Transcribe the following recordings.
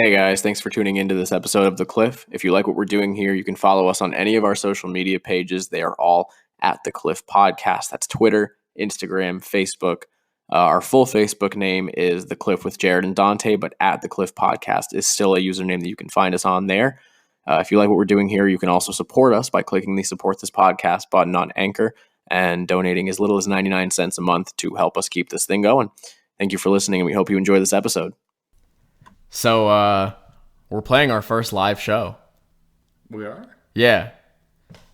Hey guys, thanks for tuning into this episode of The Cliff. If you like what we're doing here, you can follow us on any of our social media pages. They are all at The Cliff Podcast. That's Twitter, Instagram, Facebook. Our full Facebook name is The Cliff with Jared and Dante, but at The Cliff Podcast is still a username that you can find us on there. If you like what we're doing here, you can also support us by clicking the Support This Podcast button on Anchor and donating as little as 99 cents a month to help us keep this thing going. Thank you for listening, and we hope you enjoy this episode. So, we're playing our first live show. We are? Yeah.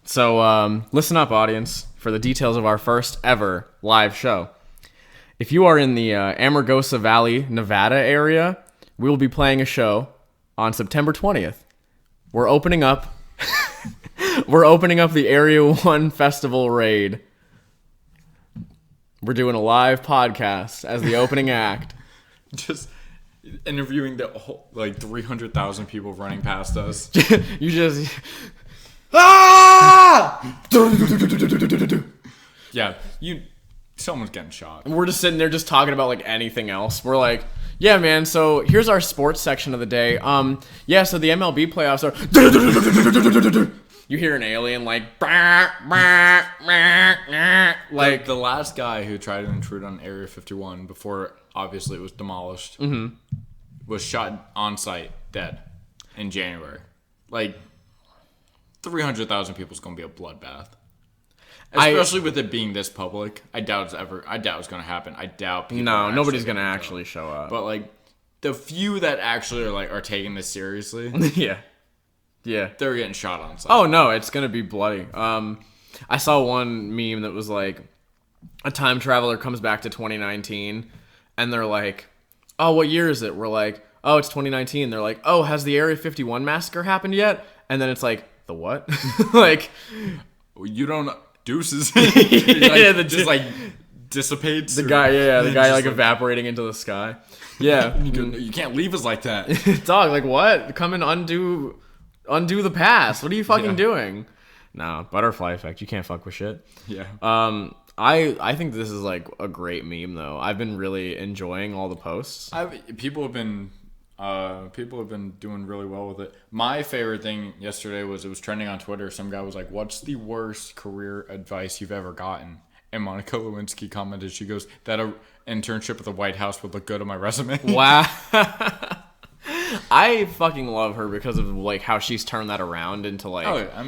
So, listen up, audience, for the details of our first ever live show. If you are in the Amargosa Valley, Nevada area, we will be playing a show on September 20th. We're opening up the Area 1 Festival Raid. We're doing a live podcast as the opening act. Just interviewing the whole, 300,000 people running past us. You just... Ah! Yeah, someone's getting shot. And we're just sitting there just talking about anything else. We're like, yeah, man, so here's our sports section of the day. Yeah, so the MLB playoffs are... You hear an alien the last guy who tried to intrude on Area 51 before obviously it was demolished was shot on site dead in January. 300,000 people is going to be a bloodbath. Especially with it being this public. I doubt it's going to happen. I doubt people nobody's going to actually show up. But the few that actually are taking this seriously. Yeah. They're getting shot on site. Oh no, it's going to be bloody. I saw one meme that was a time traveler comes back to 2019 and they're like, "Oh, what year is it?" We're like, "Oh, it's 2019." They're like, "Oh, has the Area 51 massacre happened yet?" And then it's like, "The what?" You don't deuces. Dissipates. The guy evaporating into the sky. Yeah. You can't leave us like that. Dog, what? Come and undo the past. What are you fucking doing? No, butterfly effect. You can't fuck with shit. Yeah. I think this is a great meme though. I've been really enjoying all the posts. People have been doing really well with it. My favorite thing yesterday was it was trending on Twitter. Some guy was like, "What's the worst career advice you've ever gotten?" And Monica Lewinsky commented, she goes, "That an internship at the White House would look good on my resume." Wow. I fucking love her because of how she's turned that around into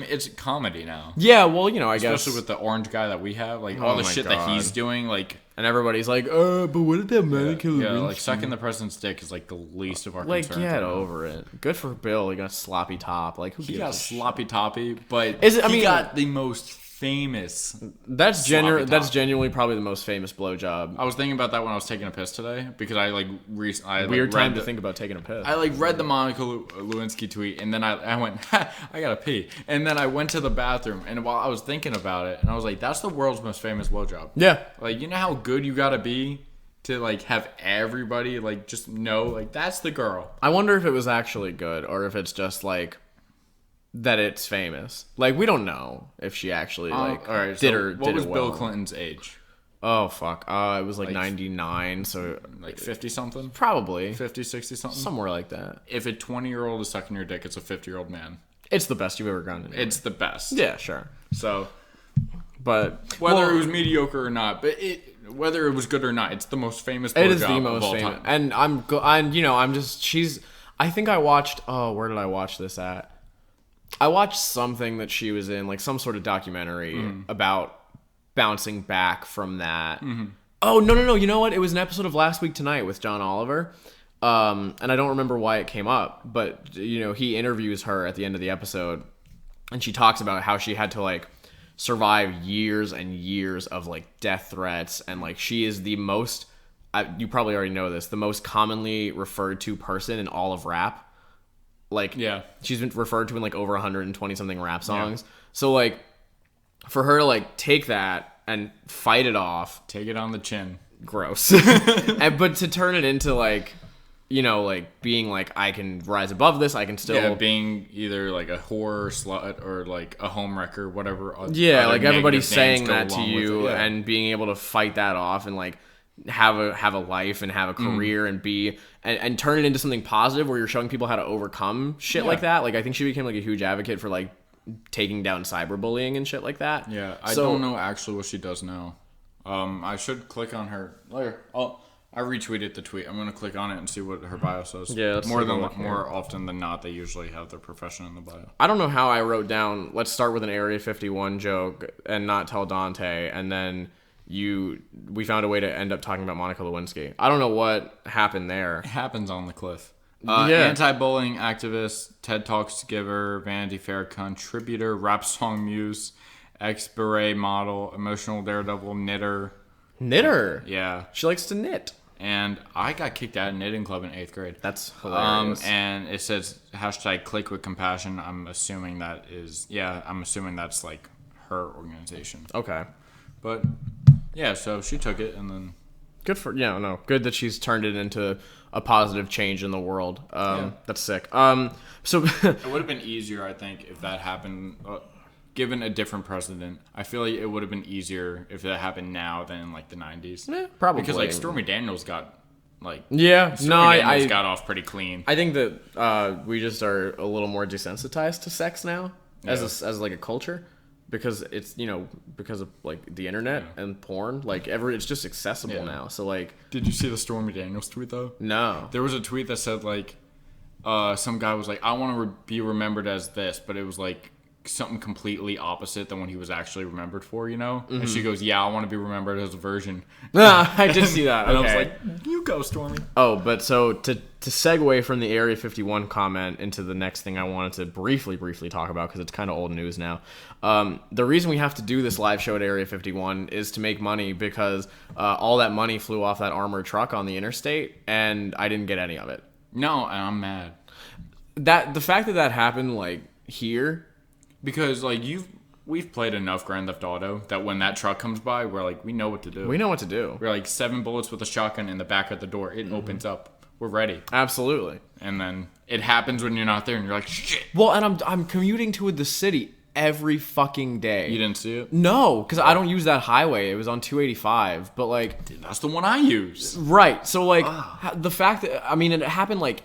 it's comedy now. Yeah, well, I guess especially with the orange guy that we have, all the shit that he's doing, and everybody's like, "Oh, but what did that Monica Lewinsky?" Yeah, sucking the president's dick is the least of our concerns. Get over it. Good for Bill. He got a sloppy top. He got sloppy toppy, but he got the most famous. That's genuinely probably the most famous blowjob. I was thinking about that when I was taking a piss today because I weird time to think about taking a piss. I read the Monica Lewinsky tweet and then I went, I gotta pee, and then I went to the bathroom and while I was thinking about it and I was like, that's the world's most famous blowjob. Yeah, you know how good you gotta be to have everybody just know that's the girl. I wonder if it was actually good or if it's just that it's famous. We don't know if she actually all right, did what was it Bill well. Clinton's age? Oh fuck. It was 99, so 50 something? Probably 50, 60 something? Somewhere like that. If a 20-year-old is sucking your dick, it's a 50-year-old man. It's the best you've ever gotten. Anyway. It's the best. Yeah, sure. So, but whether it was mediocre or not, whether it was good or not, it's the most famous blowjob it is the most of all famous. time. And I think I watched where did I watch this at? I watched something that she was in, some sort of documentary about bouncing back from that. Mm-hmm. Oh, no. You know what? It was an episode of Last Week Tonight with John Oliver. And I don't remember why it came up, but, he interviews her at the end of the episode. And she talks about how she had to, survive years and years of, death threats. And, she is the most, you probably already know this, the most commonly referred to person in all of rap. She's been referred to in over 120 something rap songs. Yeah. So for her to take that and fight it off, take it on the chin, gross. But to turn it into being I can rise above this, I can still being either a whore, slut, or a homewrecker, whatever. Yeah, everybody's saying that to you, and being able to fight that off and have a life and have a career and be and turn it into something positive where you're showing people how to overcome shit like that. Like I think she became like a huge advocate for like taking down cyberbullying and shit like that. Yeah, I don't know actually what she does now. I should click on her. I retweeted the tweet. I'm gonna click on it and see what her bio says. Yeah, more often than not, they usually have their profession in the bio. I don't know how I wrote down, let's start with an Area 51 joke and not tell Dante, and then we found a way to end up talking about Monica Lewinsky. I don't know what happened there. It happens on the cliff. Yeah. Anti-bullying activist, TED Talks giver, Vanity Fair contributor, rap song muse, ex-beret model, emotional daredevil, knitter. Knitter? Yeah. She likes to knit. And I got kicked out of knitting club in 8th grade. That's hilarious. And it says hashtag click with compassion. I'm assuming that's like her organization. Okay. But yeah, so she took it and then good that she's turned it into a positive change in the world. That's sick. So it would have been easier, I think, if that happened. Given a different precedent, I feel like it would have been easier if that happened now than in like the 90s. Probably. Because like Stormy Daniels got like I got off pretty clean. I think that we just are a little more desensitized to sex now as like a culture, because it's because of like the internet and porn, like it's just accessible now. So like, did you see the Stormy Daniels tweet though? No. There was a tweet that said like some guy was like, I want to be remembered as this, but it was like something completely opposite than what he was actually remembered for, And she goes, I want to be remembered as a virgin. I did see that. And okay. I was like, you go, Stormy. Oh, but so to segue from the Area 51 comment into the next thing I wanted to briefly talk about, because it's kind of old news now. The reason we have to do this live show at Area 51 is to make money, because all that money flew off that armored truck on the interstate, and I didn't get any of it. No, and I'm mad. The fact that happened like here. Because like we've played enough Grand Theft Auto that when that truck comes by, we're like, we know what to do. We know what to do. We're like 7 bullets with a shotgun in the back of the door. It opens up. We're ready. Absolutely. And then it happens when you're not there, and you're like, shit. Well, and I'm commuting to the city every fucking day. You didn't see it? No, because I don't use that highway. It was on 285. But like, dude, that's the one I use. Right. So like, the fact that it happened like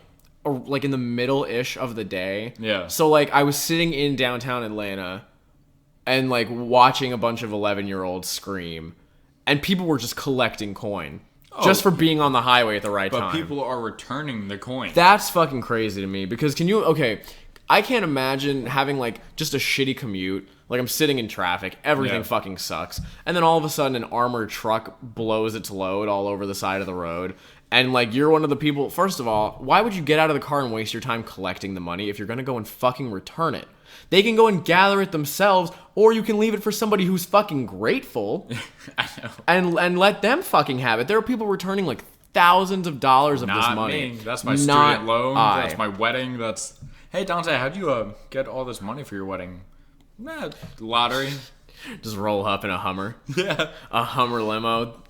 in the middle-ish of the day. Yeah. So, like, I was sitting in downtown Atlanta and, like, watching a bunch of 11-year-olds scream. And people were just collecting coin. Just for being on the highway at the right time. But people are returning the coin. That's fucking crazy to me. Because I can't imagine having, like, just a shitty commute. Like, I'm sitting in traffic. Everything fucking sucks. And then all of a sudden, an armored truck blows its load all over the side of the road. And, like, you're one of the people... First of all, why would you get out of the car and waste your time collecting the money if you're going to go and fucking return it? They can go and gather it themselves, or you can leave it for somebody who's fucking grateful. I know. And let them fucking have it. There are people returning, like, thousands of dollars of this money. Me. That's my student loan. That's my wedding. That's... Hey, Dante, how'd you get all this money for your wedding? Lottery. Just roll up in a Hummer. Yeah. A Hummer limo.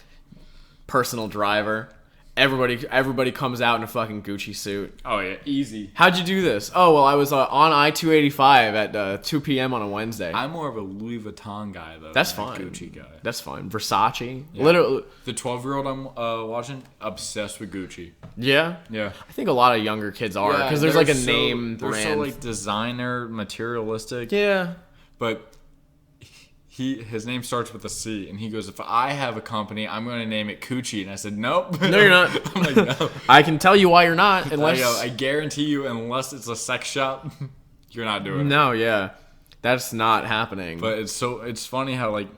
Personal driver. Everybody comes out in a fucking Gucci suit. Oh, yeah. Easy. How'd you do this? Oh, well, I was on I-285 at 2 p.m. on a Wednesday. I'm more of a Louis Vuitton guy, though. That's fine. Gucci guy. That's fine. Versace. Yeah. Literally. The 12-year-old I'm watching, obsessed with Gucci. Yeah? Yeah. I think a lot of younger kids are, because there's like a name they're brand. so like designer, materialistic. Yeah. But... His name starts with a C, and he goes, if I have a company, I'm going to name it Coochie. And I said, nope. No, you're not. I'm like, no. I can tell you why you're not, unless... I guarantee you, unless it's a sex shop, you're not doing it. No, yeah. That's not happening. But it's funny how, like,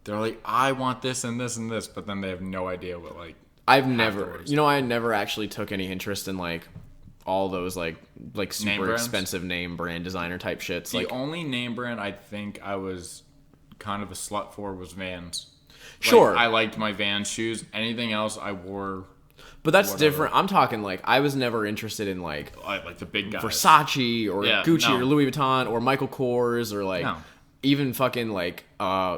they're like, I want this and this and this, but then they have no idea what, like, I never actually took any interest in, like, all those, like super expensive name brand designer type shits. The only name brand I think I was... kind of a slut for was Vans. Sure. I liked my Vans shoes. Anything else I wore. But that's different. I'm talking like I was never interested in like the big guys. Versace or Gucci or Louis Vuitton or Michael Kors or like even fucking like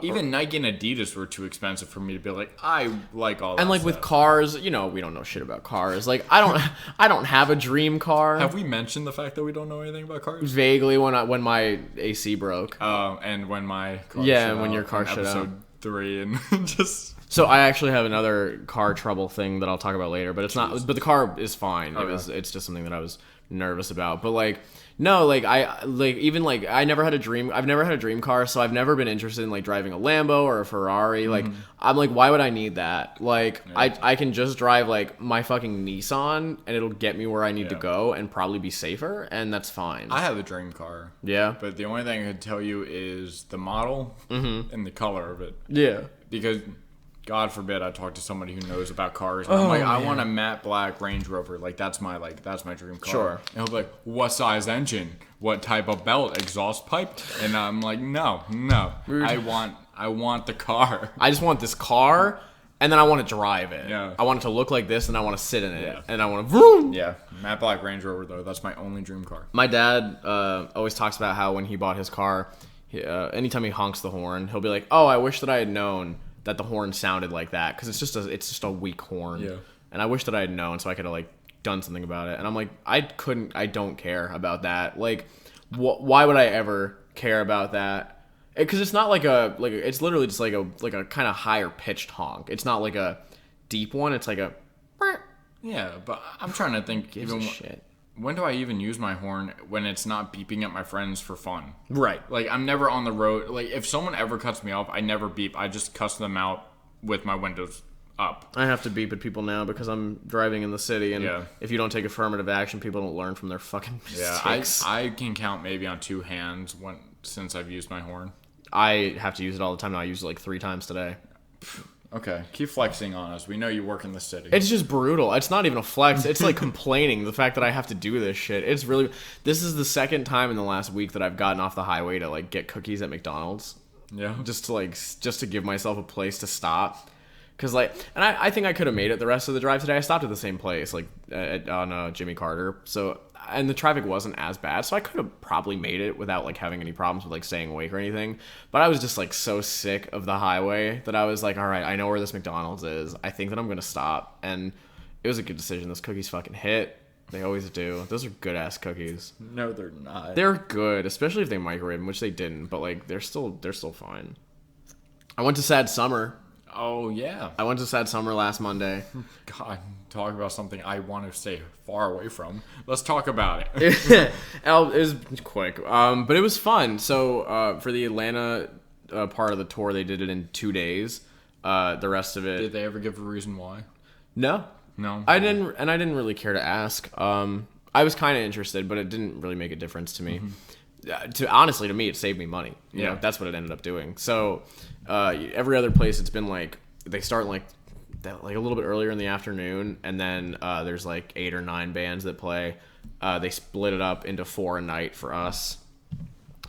even Nike and Adidas were too expensive for me to be like I like all that. And like stuff. With cars, we don't know shit about cars. Like I don't have a dream car. Have we mentioned the fact that we don't know anything about cars? Vaguely when my AC broke. And when my car when your car shut out. Episode 3 and just So I actually have another car trouble thing that I'll talk about later, but it's not. But the car is fine. Okay. It's just something that I was nervous about. But like, no, like I never had a dream. I've never had a dream car, so I've never been interested in like driving a Lambo or a Ferrari. Like I'm like, why would I need that? Like I can just drive like my fucking Nissan and it'll get me where I need to go and probably be safer, and that's fine. I have a dream car. Yeah. But the only thing I could tell you is the model and the color of it. Yeah. Because God forbid I talk to somebody who knows about cars. And I'm like, I want a matte black Range Rover. Like that's my dream car. Sure. And he'll be like, what size engine? What type of belt? Exhaust pipe? And I'm like, no. I want the car. I just want this car, and then I want to drive it. Yeah. I want it to look like this, and I want to sit in it, Yeah. and I want to vroom. Yeah. Matte black Range Rover though. That's my only dream car. My dad always talks about how when he bought his car, anytime he honks the horn, he'll be like, "Oh, I wish that I had known that the horn sounded like that, because it's just a weak horn." Yeah. And I wish that I had known, so I could have like done something about it. And I'm like, I don't care about that. Like, why would I ever care about that? Because it's not it's literally just like a kind of higher pitched honk. It's not like a deep one. It's like a. Yeah, but I'm trying to think. Gives a shit. When do I even use my horn when it's not beeping at my friends for fun? Right. Like, I'm never on the road. Like, if someone ever cuts me off, I never beep. I just cuss them out with my windows up. I have to beep at people now because I'm driving in the city, and if you don't take affirmative action, people don't learn from their fucking mistakes. Yeah, I can count maybe on two hands since I've used my horn. I have to use it all the time now. I used it like 3 times today. Okay, keep flexing on us. We know you work in the city. It's just brutal. It's not even a flex. It's like complaining the fact that I have to do this shit. It's really. This is the second time in the last week that I've gotten off the highway to like get cookies at McDonald's. Yeah. Just to give myself a place to stop. Cause like, and I think I could have made it the rest of the drive today. I stopped at the same place, like on Jimmy Carter. So, and the traffic wasn't as bad, so I could have probably made it without like having any problems with like staying awake or anything. But I was just like so sick of the highway that I was like, all right, I know where this McDonald's is. I think that I'm gonna stop, and it was a good decision. Those cookies fucking hit. They always do. Those are good ass cookies. No, they're not. They're good, especially if they microwave them, which they didn't. But like, they're still fine. I went to Sad Summer. Oh, yeah. I went to Sad Summer last Monday. God, talk about something I want to stay far away from. Let's talk about it. It was quick, but it was fun. So for the Atlanta part of the tour, they did it in 2 days. The rest of it... Did they ever give a reason why? No. I didn't really care to ask. I was kind of interested, but it didn't really make a difference to me. Honestly, to me, it saved me money. You know, that's what it ended up doing. So every other place, it's been like they start like a little bit earlier in the afternoon, and then there's like 8 or 9 bands that play. They split it up into 4 a night for us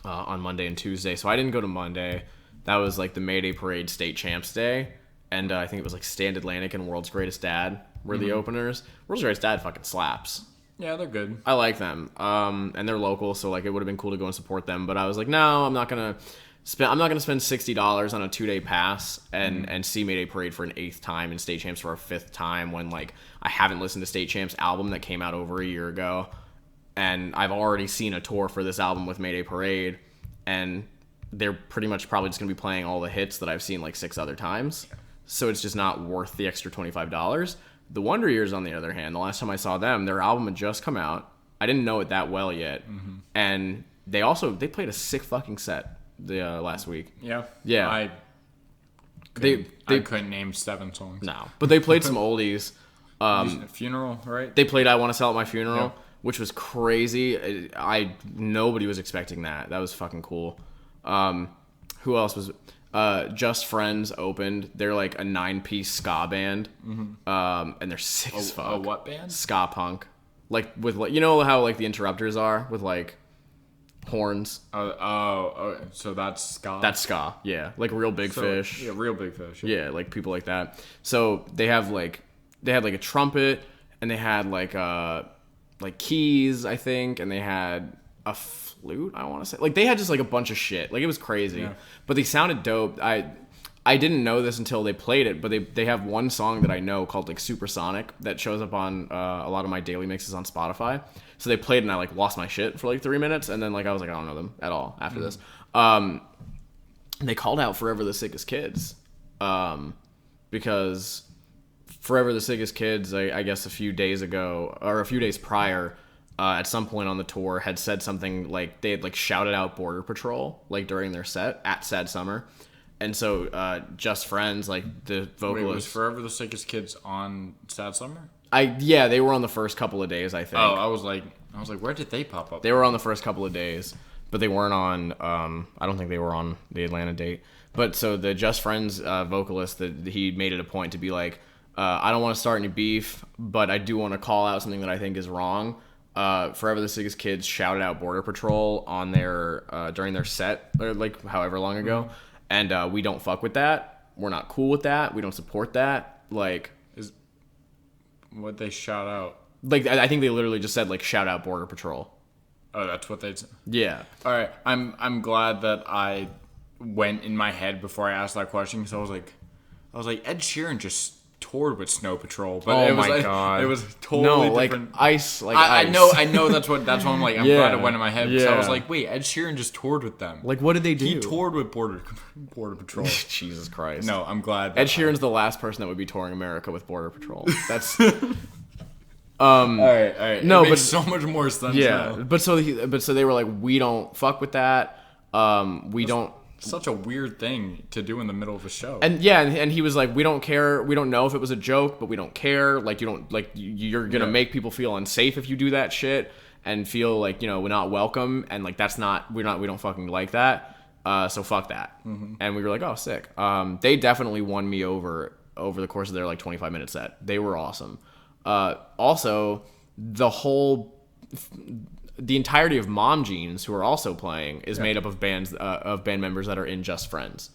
on Monday and Tuesday. So I didn't go to Monday. That was like the Mayday Parade State Champs Day, and I think it was like Stand Atlantic and World's Greatest Dad were the openers. World's Greatest Dad fucking slaps. Yeah, they're good. I like them, and they're local, so like it would have been cool to go and support them. But I was like, no, I'm not gonna spend $60 on a 2-day pass and see Mayday Parade for an 8th time and State Champs for a 5th time when like I haven't listened to State Champs album that came out over a year ago, and I've already seen a tour for this album with Mayday Parade, and they're pretty much probably just gonna be playing all the hits that I've seen like 6 other times. So it's just not worth the extra $25. The Wonder Years, on the other hand, the last time I saw them, their album had just come out. I didn't know it that well yet, and they played a sick fucking set the last week. Yeah. Yeah. I couldn't name 7 songs. No, but they played some oldies. Funeral, right? They played "I Want to Sell at My Funeral," which was crazy. Nobody was expecting that. That was fucking cool. Who else was? Just Friends opened. They're like a 9-piece ska band, and they're sick as fuck. A what band? Ska punk, like with like, you know how like the Interrupters are with like horns. So that's ska. That's ska, yeah, like Real Big Fish. Yeah, Real Big Fish. Yeah, like people like that. So they had like a trumpet, and they had like keys, I think, and they had a flute, I want to say. Like they had just like a bunch of shit. Like it was crazy, but they sounded dope. I didn't know this until they played it, but they have one song that I know called like Supersonic that shows up on a lot of my daily mixes on Spotify. So they played, and I like lost my shit for like 3 minutes, and then like I was like, I don't know them at all after this. They called out Forever the Sickest Kids, because Forever the Sickest Kids, I guess a few days ago, or a few days prior, at some point on the tour, had said something like they had like shouted out Border Patrol like during their set at Sad Summer. And so, Just Friends, like the vocalist. Wait, was Forever the Sickest Kids on Sad Summer? Yeah, they were on the first couple of days, I think. Oh, I was like, where did they pop up? They were on the first couple of days, but they weren't on. I don't think they were on the Atlanta date. But so the Just Friends vocalist, that he made it a point to be like, I don't want to start any beef, but I do want to call out something that I think is wrong. Forever the Sickest Kids shouted out Border Patrol on their during their set, or like however long ago. Mm-hmm. And we don't fuck with that. We're not cool with that. We don't support that. Like, is what they shout out? Like, I think they literally just said like shout out Border Patrol. Oh, that's what they said. Yeah. All right. I'm glad that I went in my head before I asked that question, because I was like Ed Sheeran just toured with Snow Patrol, but God, it was totally different. Ice. I know that's what I'm like. I'm glad it went in my head, because I was like, wait, Ed Sheeran just toured with them. Like, what did they do? He toured with Border Patrol. Jesus Christ. No, I'm glad. Ed Sheeran's the last person that would be touring America with Border Patrol. That's all right. No, it makes but so much more sense. Yeah, now. but so they were like, we don't fuck with that. We don't. Such a weird thing to do in the middle of a show. And and he was like, we don't care. We don't know if it was a joke, but we don't care. Like, you don't, like, you're gonna make people feel unsafe if you do that shit and feel like, you know, we're not welcome, and like that's not we don't fucking like that. So fuck that. Mm-hmm. And we were like, oh, sick. They definitely won me over the course of their like 25-minute set. They were awesome. Also, the entirety of Mom Jeans, who are also playing, is made up of band members that are in Just Friends.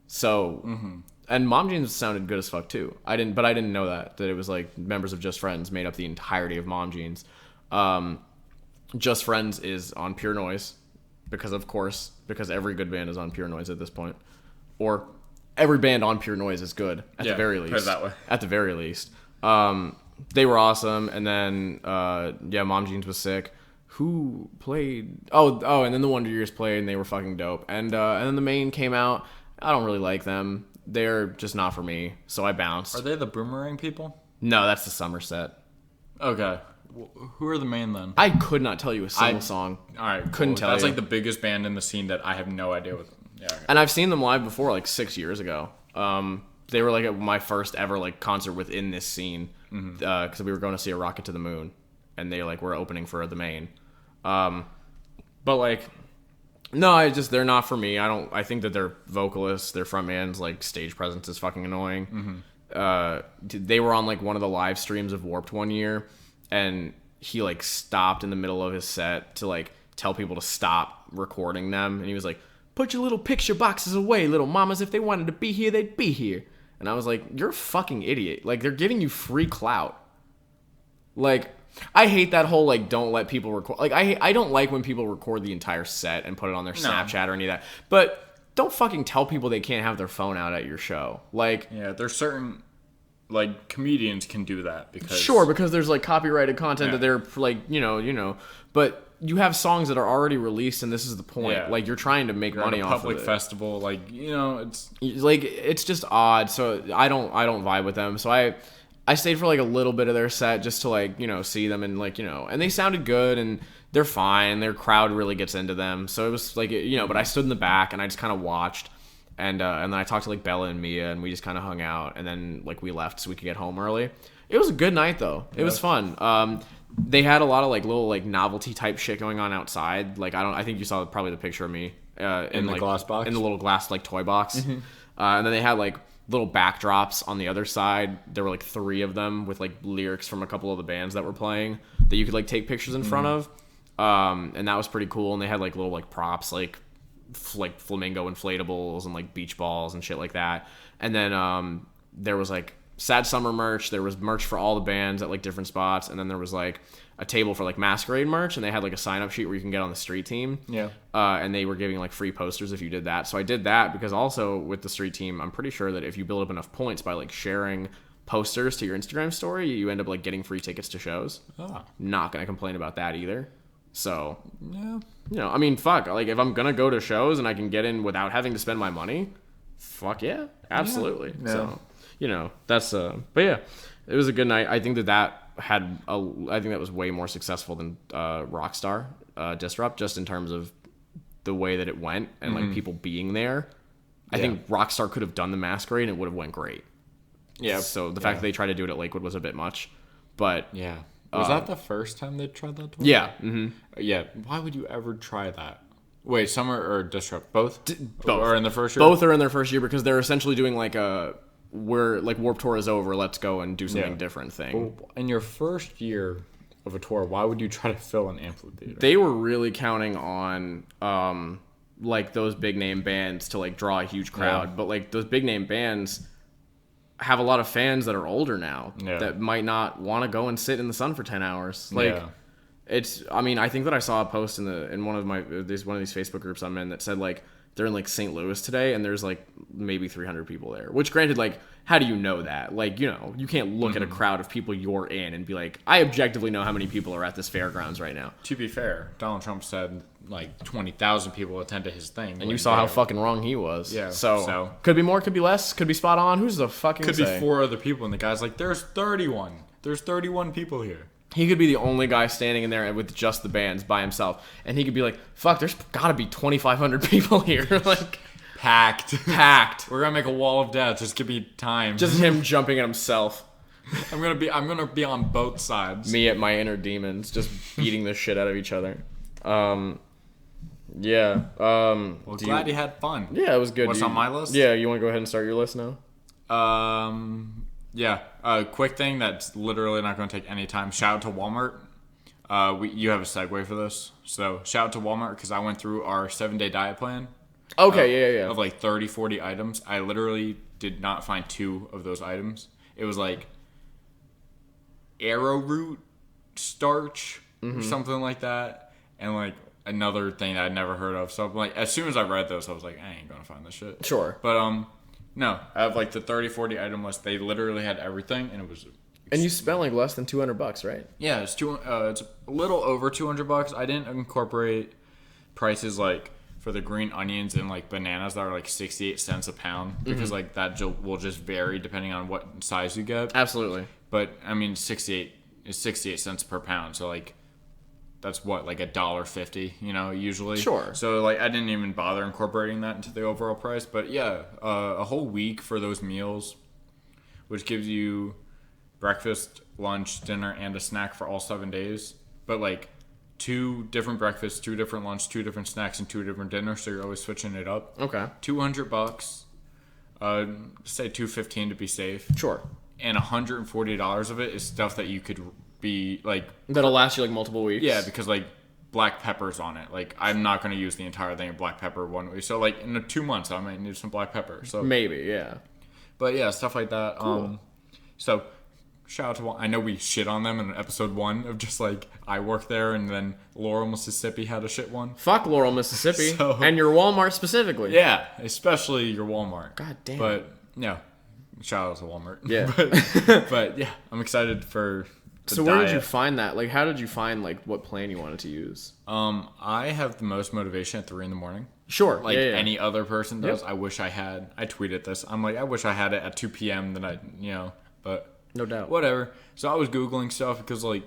So, and Mom Jeans sounded good as fuck too. I didn't know that it was like members of Just Friends made up the entirety of Mom Jeans. Just Friends is on Pure Noise because every good band is on Pure Noise at this point, or every band on Pure Noise is good at the very least. Put it that way. At the very least, they were awesome, and then Mom Jeans was sick. Who played? Oh, and then the Wonder Years played, and they were fucking dope. And then the Main came out. I don't really like them. They're just not for me, so I bounced. Are they the Boomerang people? No, that's the Somerset. Okay. Who are the Main then? I could not tell you a single song. All right, cool. Couldn't tell you. That's like the biggest band in the scene that I have no idea what. Yeah. Okay. And I've seen them live before, like 6 years ago. They were like at my first ever like concert within this scene, because we were going to see a Rocket to the Moon, and they like were opening for the Main. But like, no, they're not for me. I think that their vocalists, their frontman's like stage presence is fucking annoying. They were on like one of the live streams of Warped one year, and he like stopped in the middle of his set to like tell people to stop recording them, and he was like, put your little picture boxes away, little mamas. If they wanted to be here, they'd be here. And I was like, you're a fucking idiot. Like, they're giving you free clout. Like, I hate that whole, like, don't let people record. Like, I don't like when people record the entire set and put it on their Snapchat or any of that. But don't fucking tell people they can't have their phone out at your show. Like, yeah, there's certain, like, comedians can do that because... Sure, because there's, like, copyrighted content that they're, like, you know. But you have songs that are already released, and this is the point. Yeah. Like, you're trying to make money off of it. Public festival, like, you know, it's... Like, it's just odd, so I don't vibe with them. So I stayed for, like, a little bit of their set just to, like, you know, see them and, like, you know... And they sounded good, and they're fine. Their crowd really gets into them. So it was, like, you know... But I stood in the back, and I just kind of watched. And then I talked to, like, Bella and Mia, and we just kind of hung out. And then, like, we left so we could get home early. It was a good night, though. It was fun. They had a lot of, like, little, like, novelty type shit going on outside. Like, I think you saw probably the picture of me in the like, glass box, in the little glass like toy box. And then they had like little backdrops on the other side. There were like 3 of them with like lyrics from a couple of the bands that were playing that you could like take pictures in front of. And that was pretty cool. And they had like little like props like flamingo inflatables and like beach balls and shit like that. And then there was like Sad Summer merch. There was merch for all the bands at like different spots, and then there was like a table for like Masquerade merch, and they had like a sign-up sheet where you can get on the street team. Yeah. And they were giving like free posters if you did that. So I did that because also with the street team, I'm pretty sure that if you build up enough points by like sharing posters to your Instagram story, you end up like getting free tickets to shows. Not gonna complain about that either. So yeah, you know, I mean, fuck. Like if I'm gonna go to shows and I can get in without having to spend my money, fuck yeah, absolutely. Yeah. So. that's but yeah, it was a good night. I think that I think that was way more successful than Rockstar Disrupt, just in terms of the way that it went and like people being there. I think Rockstar could have done the Masquerade and it would have went great. Yeah. So the fact that they tried to do it at Lakewood was a bit much, but Yeah. Was that the first time they tried that? yeah, Yeah. Why would you ever try that? Wait, Summer or Disrupt? Both? both. Or in the first year? both are in their first year because they're essentially doing like we're like Warped Tour is over, let's go and do something different thing. Well, in your first year of a tour, why would you try to fill an amphitheater? They were really counting on like those big name bands to like draw a huge crowd, but like those big name bands have a lot of fans that are older now that might not want to go and sit in the sun for 10 hours. Like it's, I mean, I think that I saw a post in one of these Facebook groups I'm in that said like they're in like St. Louis today and there's like maybe 300 people there, which granted, like, how do you know that? Like, you can't look at a crowd of people you're in and be like, I objectively know how many people are at this fairgrounds right now. To be fair, Donald Trump said like 20,000 people attend to his thing. And you saw how fucking wrong he was. Yeah. So could be more, could be less, could be spot on. Who's the fucking Could be 4 other people and the guy's like, there's 31. There's 31 people here. He could be the only guy standing in there with just the bands by himself. And he could be like, fuck, there's gotta be 2,500 people here. Like, packed. We're gonna make a wall of death. Just give me time. Just him jumping at himself. I'm gonna be on both sides. Me at my inner demons, just beating the shit out of each other. Yeah. Well, glad you had fun. Yeah, it was good. What's on my list? Yeah, you want to go ahead and start your list now? Yeah. Quick thing that's literally not going to take any time. Shout out to Walmart. You have a segue for this. So shout out to Walmart because I went through our 7-day diet plan. Okay, yeah. Of like 30, 40 items. I literally did not find 2 of those items. It was like arrowroot starch or something like that. And like another thing that I'd never heard of. So like as soon as I read those, I was like, I ain't going to find this shit. Sure. But no, I have like the 30, 40 item list. They literally had everything and it was... And you spent like less than $200, right? Yeah, it's a little over $200. I didn't incorporate prices like for the green onions and like bananas that are like 68 cents a pound because like that will just vary depending on what size you get. Absolutely. But I mean, 68 is 68 cents per pound, so like that's what, like $1.50, usually. Sure. So like I didn't even bother incorporating that into the overall price. But yeah, a whole week for those meals, which gives you breakfast, lunch, dinner, and a snack for all 7 days. But like 2 different breakfasts, 2 different lunch, 2 different snacks, and 2 different dinners. So you're always switching it up. Okay. $200. Say $215 to be safe. Sure. And $140 of it is stuff that you could be like... That'll last you like multiple weeks. Yeah, because like black pepper's on it. Like I'm not going to use the entire thing of black pepper 1 week. So like in 2 months I might need some black pepper. So maybe, yeah. But yeah, stuff like that. Cool. So shout out to... I know we shit on them in episode 1 of just like I work there, and then Laurel, Mississippi had a shit one. Fuck Laurel, Mississippi. So, and your Walmart specifically. Yeah, especially your Walmart. God damn. But yeah, shout out to Walmart. Yeah. but yeah, I'm excited for... So where did you find that? Like, how did you find like what plan you wanted to use? I have the most motivation at 3 a.m. Sure. Like yeah. any other person does. Yep. I wish I had. I tweeted this. I'm like, I wish I had it at 2 p.m. Then but no doubt. Whatever. So I was Googling stuff because like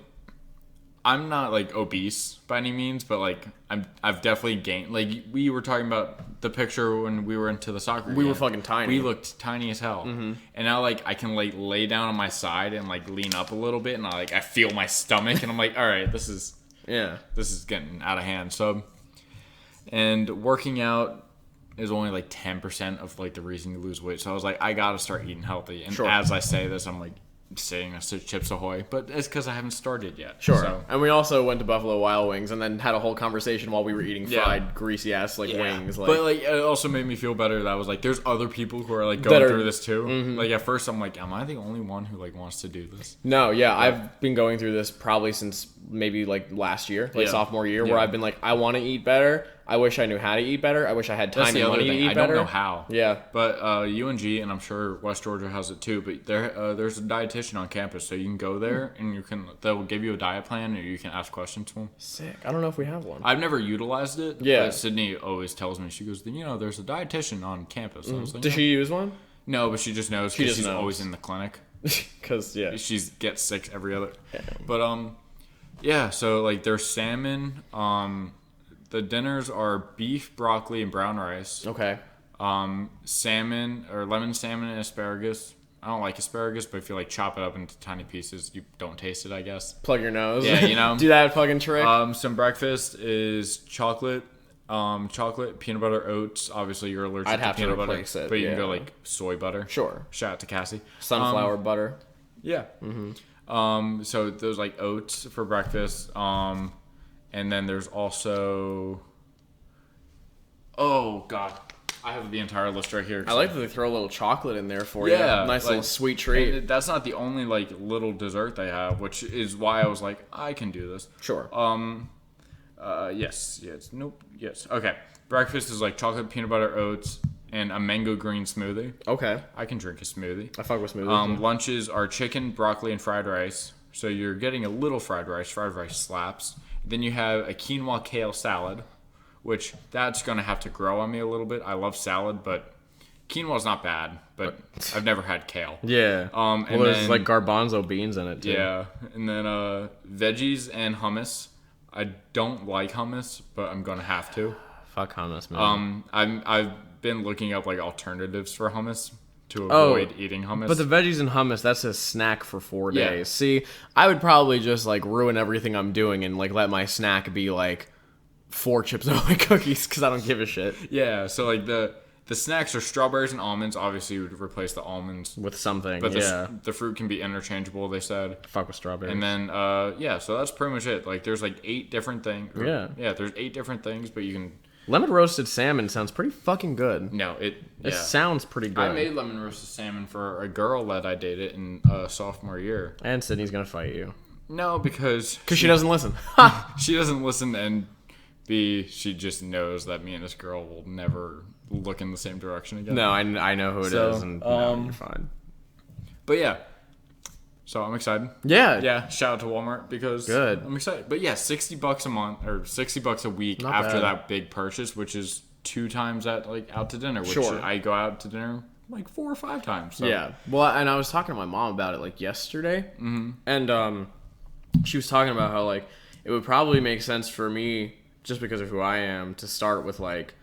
I'm not like obese by any means, but like I've definitely gained. Like we were talking about the picture when we were into the soccer game. We were fucking tiny. We looked tiny as hell. And now like I can like lay down on my side and like lean up a little bit, and I feel my stomach, and I'm like, all right, this is getting out of hand. So, and working out is only like 10% of like the reason you lose weight. So I was like, I gotta start eating healthy. And as I say this, I'm like saying Chips Ahoy, but it's because I haven't started yet. Sure. So. And we also went to Buffalo Wild Wings and then had a whole conversation while we were eating fried, greasy ass wings. Like, but like it also made me feel better that I was like, there's other people who are like going through this too. Like at first I'm like, am I the only one who like wants to do this? No, yeah, I've been going through this probably since maybe like last year, sophomore year, where I've been like, I want to eat better. I wish I knew how to eat better. I wish I had time and money to eat better. I don't know how. Yeah. But UNG, and I'm sure West Georgia has it too, but there's a dietitian on campus, so you can go there and they'll give you a diet plan, or you can ask questions to them. Sick. I don't know if we have one. I've never utilized it. Yeah. But Sydney always tells me, she goes, there's a dietitian on campus. I was like, Does she use one? No, but she just knows She because just she's knows. always in the clinic. Because, yeah. She gets sick every other. But yeah. So like there's salmon. The dinners are beef, broccoli, and brown rice. Okay. Salmon or lemon salmon and asparagus. I don't like asparagus, but if you like chop it up into tiny pieces, you don't taste it, I guess. Plug your nose. Yeah, you know. Do that fucking trick. Some breakfast is chocolate, peanut butter, oats. Obviously, you're allergic I'd have to to peanut butter, replace it, but you can yeah. go like soy butter. Sure. Shout out to Cassie. Sunflower butter. Yeah. So there's like oats for breakfast. And then there's also. Oh God, I have the entire list right here. I like that they throw a little chocolate in there for you. Yeah, Nice like, little sweet treat. and that's not the only like little dessert they have, which is why I was like, I can do this. Sure. Yes. Nope. Yes. Okay. Breakfast is like chocolate, peanut butter, oats, and a mango green smoothie. Okay. I can drink a smoothie. I fuck with smoothies. Lunches are chicken, broccoli, and fried rice. So you're getting a little fried rice. Fried rice slaps. Then you have a quinoa kale salad, which that's gonna have to grow on me a little bit. I love salad, but quinoa's not bad. But I've never had kale. Yeah. And well, there's then- like garbanzo beans in it too. Yeah, and then veggies and hummus. I don't like hummus, but I'm gonna have to. Fuck hummus, man. I've been looking up like alternatives for hummus to avoid eating hummus. But the veggies and hummus, that's a snack for 4 Yeah. days. See, I would probably just like ruin everything I'm doing and like let my snack be like 4 chips Ahoy cookies because I don't give a shit. yeah, so like the snacks are strawberries and almonds. Obviously, you would replace the almonds, With something, but yeah. the fruit can be interchangeable. They said. Fuck with strawberries. And then so that's pretty much it. Like there's like 8 different things. Yeah. There's 8 different things, but you can. Lemon roasted salmon sounds pretty fucking good. No, It yeah. sounds pretty good. I made lemon roasted salmon for a girl that I dated in sophomore year. And Sydney's gonna fight you. No, because Because she doesn't listen. she doesn't listen, and B, she just knows that me and this girl will never look in the same direction again. No, I know who it is, So, and no, you're fine. But yeah. So I'm excited. Yeah. Yeah, shout out to Walmart because Good. I'm excited. But yeah, $60 a month or $60 a week Not after bad. that big purchase, which is 2 times at like out to dinner, which Sure. I go out to dinner like 4 or 5 times. So. Yeah. Well, and I was talking to my mom about it like yesterday, and she was talking about how like it would probably make sense for me just because of who I am to start with like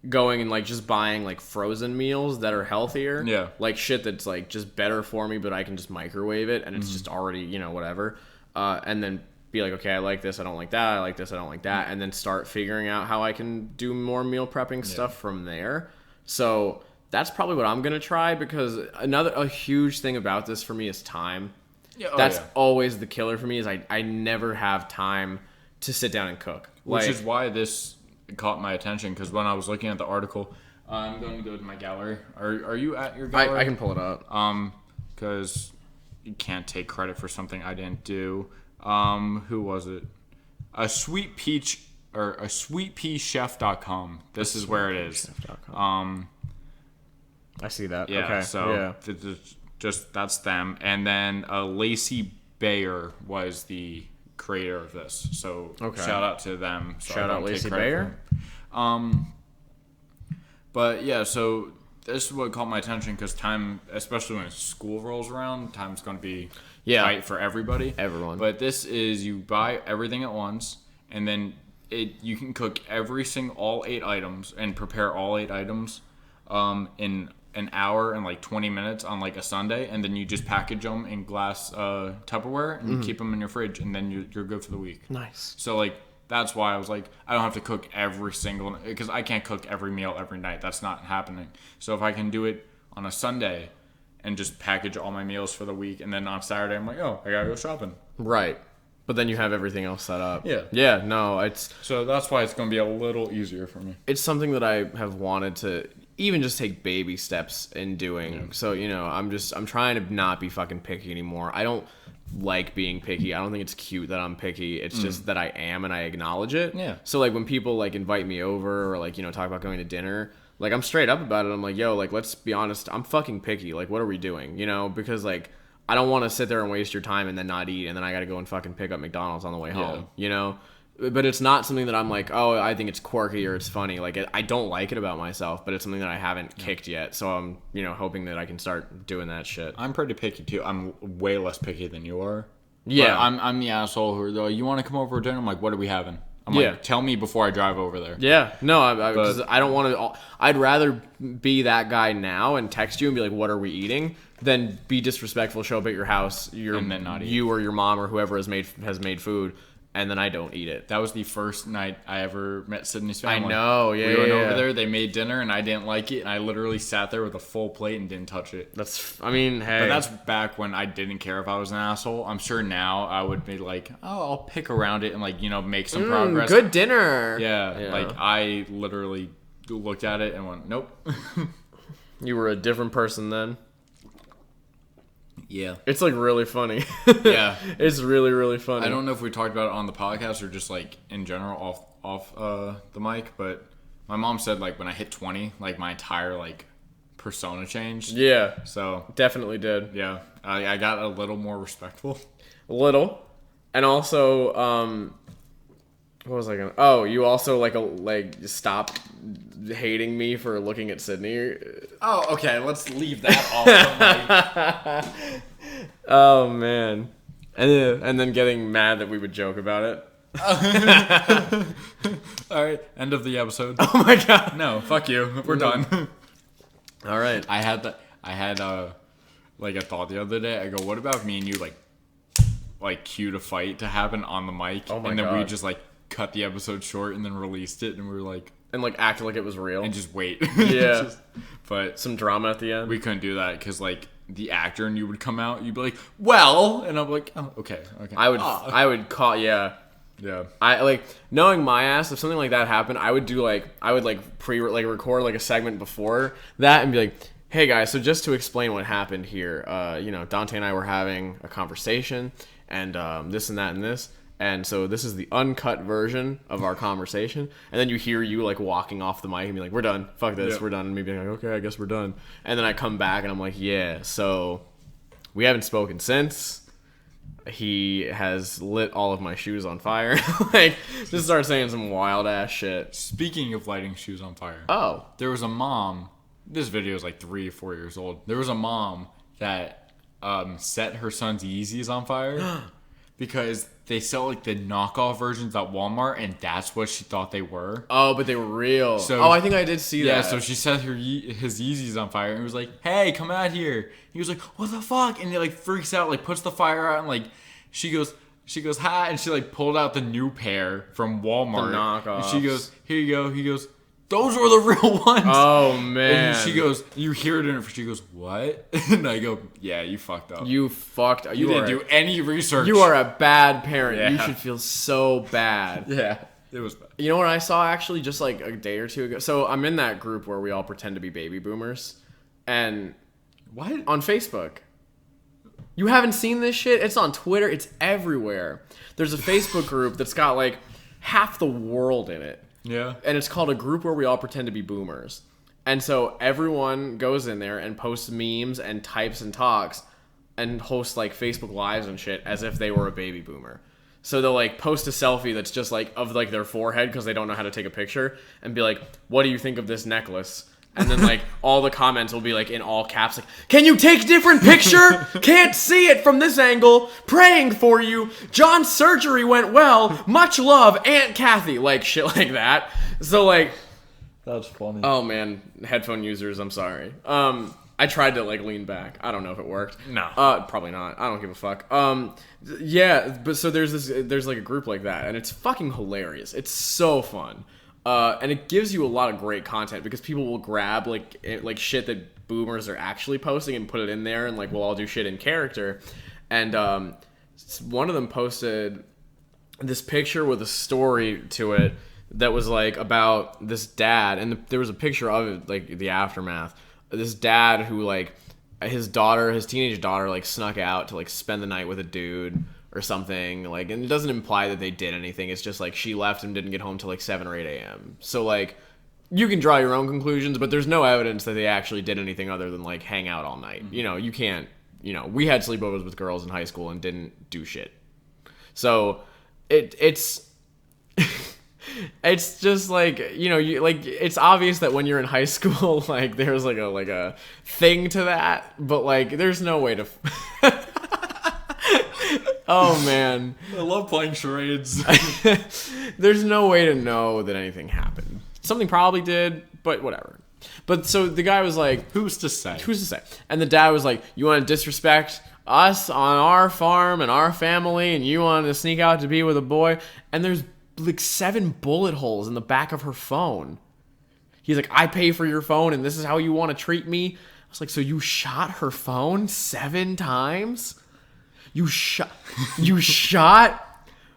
going and like just buying like frozen meals that are healthier. Yeah. Like shit that's like just better for me, but I can just microwave it and it's just already, you know, whatever. And then be like, okay, I like this, I don't like that, I like this, I don't like that, and then start figuring out how I can do more meal prepping stuff from there. So that's probably what I'm gonna try because a huge thing about this for me is time. Yeah, That's always the killer for me is I never have time to sit down and cook. Which Like, is why this caught my attention because when I was looking at the article, I'm going to go to my gallery. Are you at your gallery? I can pull it up. Because you can't take credit for something I didn't do. Who was it? A sweet peach or a sweetpeachef.com. This is where it is. I see that. Yeah. Okay. So just that's them, and then Lacey Bayer was the creator of this. So Okay. shout out to them. So Shout I out don't take Lacey credit Bayer. for it. But yeah, so this is what caught my attention because time, especially when school rolls around, time's going to be tight for everybody. Everyone. But this is you buy everything at once, and then you can cook all 8 items and prepare all 8 items in an hour and like 20 minutes on like a Sunday, and then you just package them in glass Tupperware and keep them in your fridge, and then you're good for the week. Nice. So like that's why I was like, I don't have to cook every single, because I can't cook every meal every night. That's not happening. So if I can do it on a Sunday and just package all my meals for the week, and then on Saturday I'm like, oh, I gotta go shopping. Right. But then you have everything else set up. Yeah. Yeah. No, it's So that's why it's gonna be a little easier for me. it's something that I have wanted to even just take baby steps in doing. Yeah. So, you know, I'm trying to not be fucking picky anymore. I don't like being picky. I don't think it's cute that I'm picky. It's just that I am and I acknowledge it. Yeah. So like when people like invite me over or like, you know, talk about going to dinner, like I'm straight up about it. I'm like, yo, like let's be honest, I'm fucking picky. Like what are we doing? You know, because like I don't want to sit there and waste your time and then not eat and then I got to go and fucking pick up McDonald's on the way home, you know? but it's not something that I'm like, oh, I think it's quirky or it's funny. Like, I don't like it about myself, but it's something that I haven't kicked yet. So I'm, hoping that I can start doing that shit. I'm pretty picky too. I'm way less picky than you are. Yeah. But I'm the asshole who, though, you want to come over for dinner? I'm like, what are we having? I'm like, tell me before I drive over there. Yeah. No, 'cause I don't want to. I'd rather be that guy now and text you and be like, what are we eating? Than be disrespectful, show up at your house, and then not eat. You or your mom or whoever has made food, and then I don't eat it. That was the first night I ever met Sydney's family. I know, yeah. We went over there, they made dinner, and I didn't like it, and I literally sat there with a full plate and didn't touch it. Hey. But that's back when I didn't care if I was an asshole. I'm sure now I would be like, oh, I'll pick around it and, like, make some progress. Good dinner. Yeah, like, I literally looked at it and went, nope. You were a different person then. Yeah. It's, like, really funny. Yeah. It's really, really funny. I don't know if we talked about it on the podcast or just, like, in general off the mic, but my mom said, like, when I hit 20, like, my entire, like, persona changed. Yeah. So. Definitely did. Yeah. I got a little more respectful. A little. And also, what was I gonna... Oh, you also, like, stopped hating me for looking at Sydney. Oh, okay. Let's leave that off. Oh, man. And then getting mad that we would joke about it. All right. End of the episode. Oh, my God. No, fuck you. We're done. All right. I had like a thought the other day. I go, what about me and you like cued a fight to happen on the mic, Oh my and then we God. just like cut the episode short and then released it, and we were like, And, like, act like it was real. and just wait. Yeah. But Some drama at the end. we couldn't do that because like the actor and you would come out, you'd be like, well, and I'm like, oh, okay. I would call, yeah. Yeah. I like knowing my ass. If something like that happened, I would record like a segment before that and be like, "Hey guys, so just to explain what happened here, Dante and I were having a conversation, and this and that and this, and so this is the uncut version of our conversation." And then you hear you like walking off the mic and be like, "We're done. Fuck this. Yeah. We're done." And me being like, "Okay, I guess we're done." And then I come back and I'm like, "Yeah, so we haven't spoken since." He has lit all of my shoes on fire. Like, just start saying some wild ass shit. Speaking of lighting shoes on fire. Oh. There was a mom. This video is like 3 or 4 years old. There was a mom that set her son's Yeezys on fire because they sell like the knockoff versions at Walmart, and that's what she thought they were. Oh, but they were real. So, I think I did see that. Yeah, so she set his Yeezys on fire and was like, "Hey, come out here." He was like, "What the fuck?" And he like freaks out, like puts the fire out, and like she goes, "Hi," and she like pulled out the new pair from Walmart. The knockoffs. And she goes, "Here you go." He goes, "Those were the real ones." Oh man. And she goes, you hear it in her. She goes, "What?" And I go, "Yeah, you fucked up. You fucked. You didn't do any research. You are a bad parent. Yeah. You should feel so bad. Yeah, it was bad. You know what I saw actually just like a day or two ago? So I'm in that group where we all pretend to be baby boomers. And What? on Facebook. You haven't seen this shit? It's on Twitter. It's everywhere. There's a Facebook group that's got like half the world in it. Yeah. And it's called a group where we all pretend to be boomers. And so everyone goes in there and posts memes and types and talks and hosts like Facebook Lives and shit as if they were a baby boomer. So they'll like post a selfie that's just like of like their forehead because they don't know how to take a picture and be like, "What do you think of this necklace?" And then like all the comments will be like in all caps like, "Can you take different picture? Can't see it from this angle. Praying for you. John's surgery went well. Much love, Aunt Kathy." Like shit like that. So like, That's funny. oh man, headphone users, I'm sorry. I tried to like lean back. I don't know if it worked. No. Probably not. I don't give a fuck. Yeah, but so there's like a group like that, and it's fucking hilarious. It's so fun. And it gives you a lot of great content because people will grab like shit that boomers are actually posting and put it in there, and like we'll all do shit in character. And one of them posted this picture with a story to it that was like about this dad, and there was a picture of it, like the aftermath. This dad who like his teenage daughter like snuck out to like spend the night with a dude or something, like, and it doesn't imply that they did anything. It's just like she left and didn't get home till like 7 or 8 a.m. So like you can draw your own conclusions, but there's no evidence that they actually did anything other than like hang out all night. You know, you can't, we had sleepovers with girls in high school and didn't do shit. So it's It's just like, you like, it's obvious that when you're in high school, like there's like a thing to that, but like there's no way to oh man, I love playing charades. there's no way to know that anything happened. Something probably did, but whatever. But so the guy was like, Who's to say? And the dad was like, you want to disrespect us on our farm and our family, and you want to sneak out to be with a boy? And there's like 7 bullet holes in the back of her phone. He's like, I pay for your phone, and this is how you want to treat me? I was like, so you shot her phone 7 times? You shot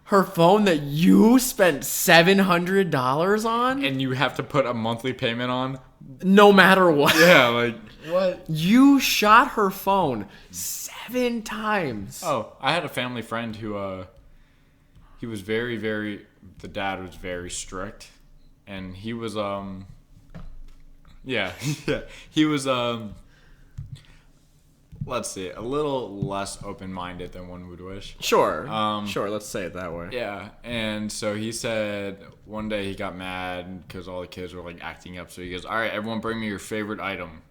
her phone that you spent $700 on? And you have to put a monthly payment on? No matter what. Yeah, like, what? You shot her phone 7 times. Oh, I had a family friend who, he was the dad was very strict. And he was, he was, let's see, a little less open-minded than one would wish. Sure, let's say it that way. Yeah, and so he said one day he got mad because all the kids were like acting up. So he goes, "All right, everyone, bring me your favorite item."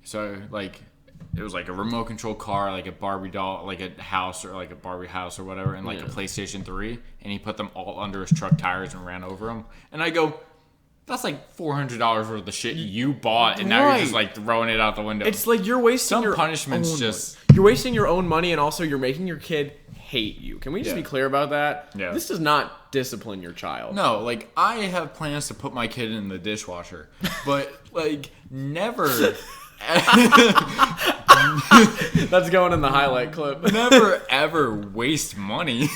So like, it was like a remote control car, like a Barbie doll, like a house or like a Barbie house or whatever, and like a PlayStation 3. And he put them all under his truck tires and ran over them. And I go, that's like $400 worth of shit you bought, and now you're just like throwing it out the window. It's like you're wasting some punishments. You're wasting your own money, and also you're making your kid hate you. Can we just be clear about that? Yeah. This does not discipline your child. No, like I have plans to put my kid in the dishwasher, but like never. That's going in the highlight clip. Never ever waste money.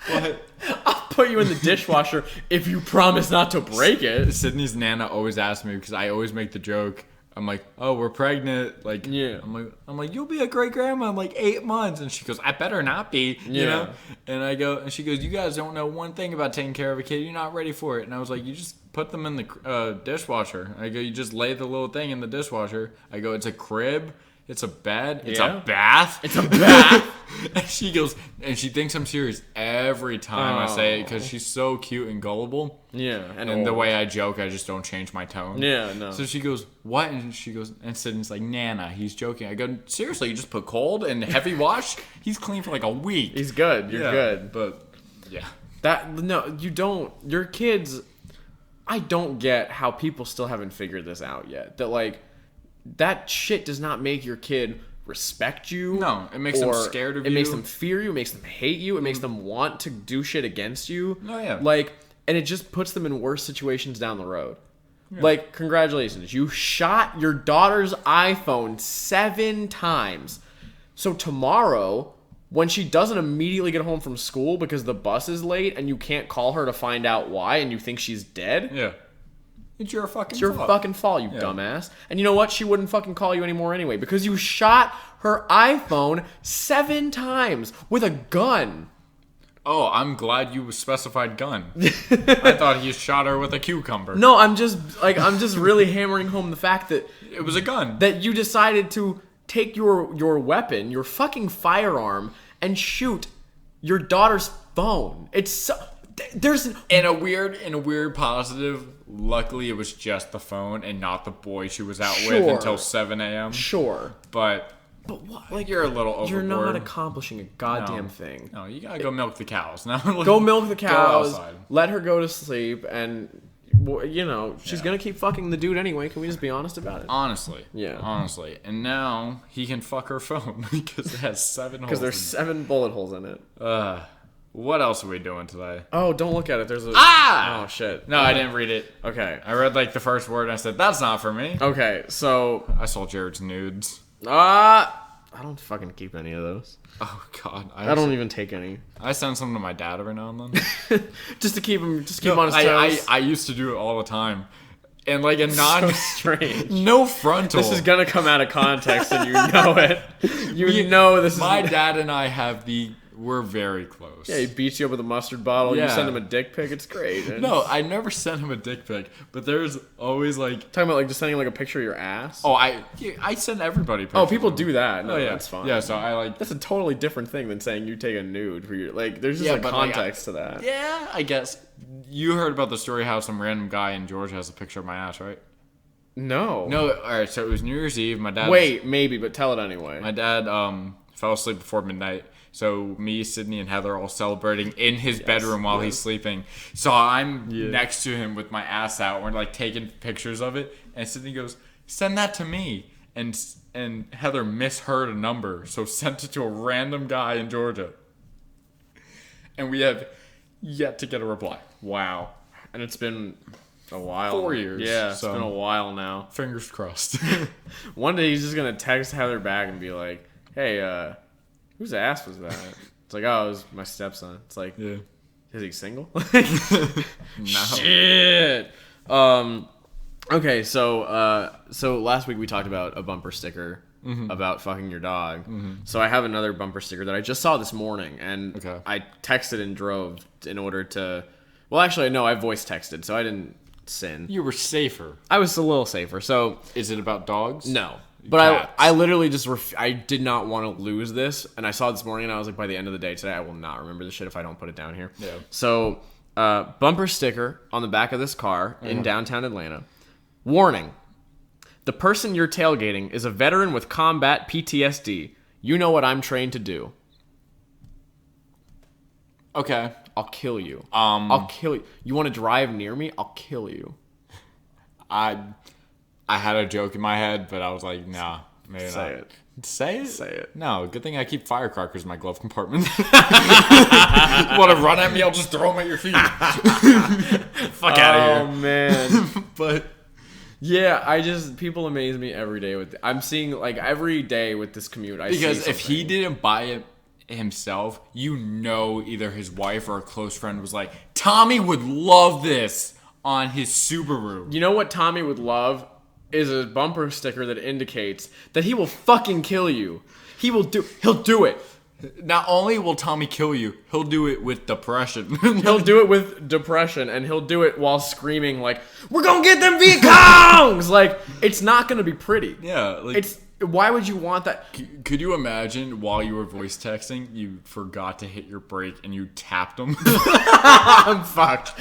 What? I'll put you in the dishwasher if you promise not to break it. Sydney's Nana always asks me, because I always make the joke. I'm like, oh, we're pregnant. Like, yeah. I'm like, you'll be a great grandma in like 8 months. And she goes, I better not be. You know? And she goes, you guys don't know one thing about taking care of a kid. You're not ready for it. And I was like, you just put them in the dishwasher. I go, you just lay the little thing in the dishwasher. I go, it's a crib. It's a bed. It's a bath. It's a bath. And she goes, and she thinks I'm serious every time I say it, because she's so cute and gullible. Yeah. And the way I joke, I just don't change my tone. Yeah, no. So she goes, what? And she goes, and Sydney's like, Nana, he's joking. I go, seriously, you just put cold and heavy wash? He's clean for like a week. He's good. You're good. But, yeah. No, you don't. Your kids, I don't get how people still haven't figured this out yet. That, like, that shit does not make your kid respect you. No, it makes them scared of you. It makes them fear you. It makes them hate you. It makes them want to do shit against you. Oh, yeah. Like, and it just puts them in worse situations down the road. Yeah. Like, congratulations. You shot your daughter's iPhone 7 times. So tomorrow, when she doesn't immediately get home from school because the bus is late and you can't call her to find out why and you think she's dead. Yeah. It's your fucking fault. It's your fucking fault, you dumbass. And you know what? She wouldn't fucking call you anymore anyway, because you shot her iPhone 7 times with a gun. Oh, I'm glad you specified gun. I thought he shot her with a cucumber. No, I'm just really hammering home the fact that it was a gun. That you decided to take your weapon, your fucking firearm, and shoot your daughter's phone. It's so, there's in a weird positive. Luckily, it was just the phone and not the boy she was out with until 7 a.m. Sure, but what? Like, you're a little overboard. You're not accomplishing a goddamn thing. No, you gotta go milk the cows now. Go milk the cows. Let her go to sleep, and she's gonna keep fucking the dude anyway. Can we just be honest about it? Honestly, yeah. Honestly, and now he can fuck her phone because it has 7 holes. Because there's 7 bullet holes in it. What else are we doing today? Oh, don't look at it. There's a... Oh, shit. No, I didn't read it. Okay. I read, like, the first word, and I said, that's not for me. Okay, so... I saw Jared's nudes. I don't fucking keep any of those. Oh, God. I don't even take any. I send some to my dad every now and then. Just to keep him on his toes. I used to do it all the time. And like a so strange. No frontal. This is gonna come out of context, and you know it. You know this. My dad and I have the we're very close. Yeah, he beats you up with a mustard bottle. Yeah. You send him a dick pic. It's great. And No, I never sent him a dick pic, but there's always like, talking about like just sending like a picture of your ass. oh, I send everybody pictures. Oh, people of do them. that. No, Oh yeah, that's fine. Yeah, so I like. That's a totally different thing than saying you take a nude for your like. There's just Yeah, a but, like, context to that. Yeah, I guess you heard about the story how some random guy in Georgia has a picture of my ass, right? No. No, all right. So it was New Year's Eve. My dad. Wait, maybe, but tell it anyway. My dad fell asleep before midnight. So me, Sydney, and Heather are all celebrating in his bedroom while he's sleeping. So I'm next to him with my ass out. We're like taking pictures of it, and Sydney goes, "Send that to me." And Heather misheard a number, so sent it to a random guy in Georgia. And we have yet to get a reply. Wow. And it's been a while. 4 years. Yeah, it's so been a while now. fingers crossed. One day he's just gonna text Heather back and be like, "Hey, whose ass was that?" It's like, "Oh, it was my stepson." It's like, Yeah. is he single? No. Shit. Okay, so last week we talked about a bumper sticker about fucking your dog. So I have another bumper sticker that I just saw this morning, and Okay. I texted and drove in order to. Well, actually, no, I voice texted, so I didn't sin. You were safer. I was a little safer. So Is it about dogs? no, but Cats. I literally just I did not want to lose this, and I saw it this morning, and I was like, by the end of the day today, I will not remember this shit if I don't put it down here. Yeah. So, bumper sticker on the back of this car in downtown Atlanta. Warning: the person you're tailgating is a veteran with combat PTSD. You know what I'm trained to do. Okay. I'll kill you. I'll kill you. You want to drive near me? I'll kill you. I had a joke in my head, but I was like, nah, maybe Say not. it. Say it? Say it. No, good thing I keep firecrackers in my glove compartment. Want to run at me? I'll just throw them at your feet. Fuck out of Oh here. man. But Yeah, people amaze me every day with. I'm seeing like every day with this commute. because see if he something. didn't buy it himself, you know, either his wife or a close friend was like, Tommy would love this on his Subaru. You know what Tommy would love is a bumper sticker that indicates that he will fucking kill you. He'll do it. Not only will Tommy kill you, he'll do it with depression. He'll do it with depression, and he'll do it while screaming like, "We're gonna get them Viet Congs!" Like, it's not gonna be pretty. Yeah, like, It's why would you want that? could you imagine while you were voice texting, you forgot to hit your brake and you tapped him? I'm fucked.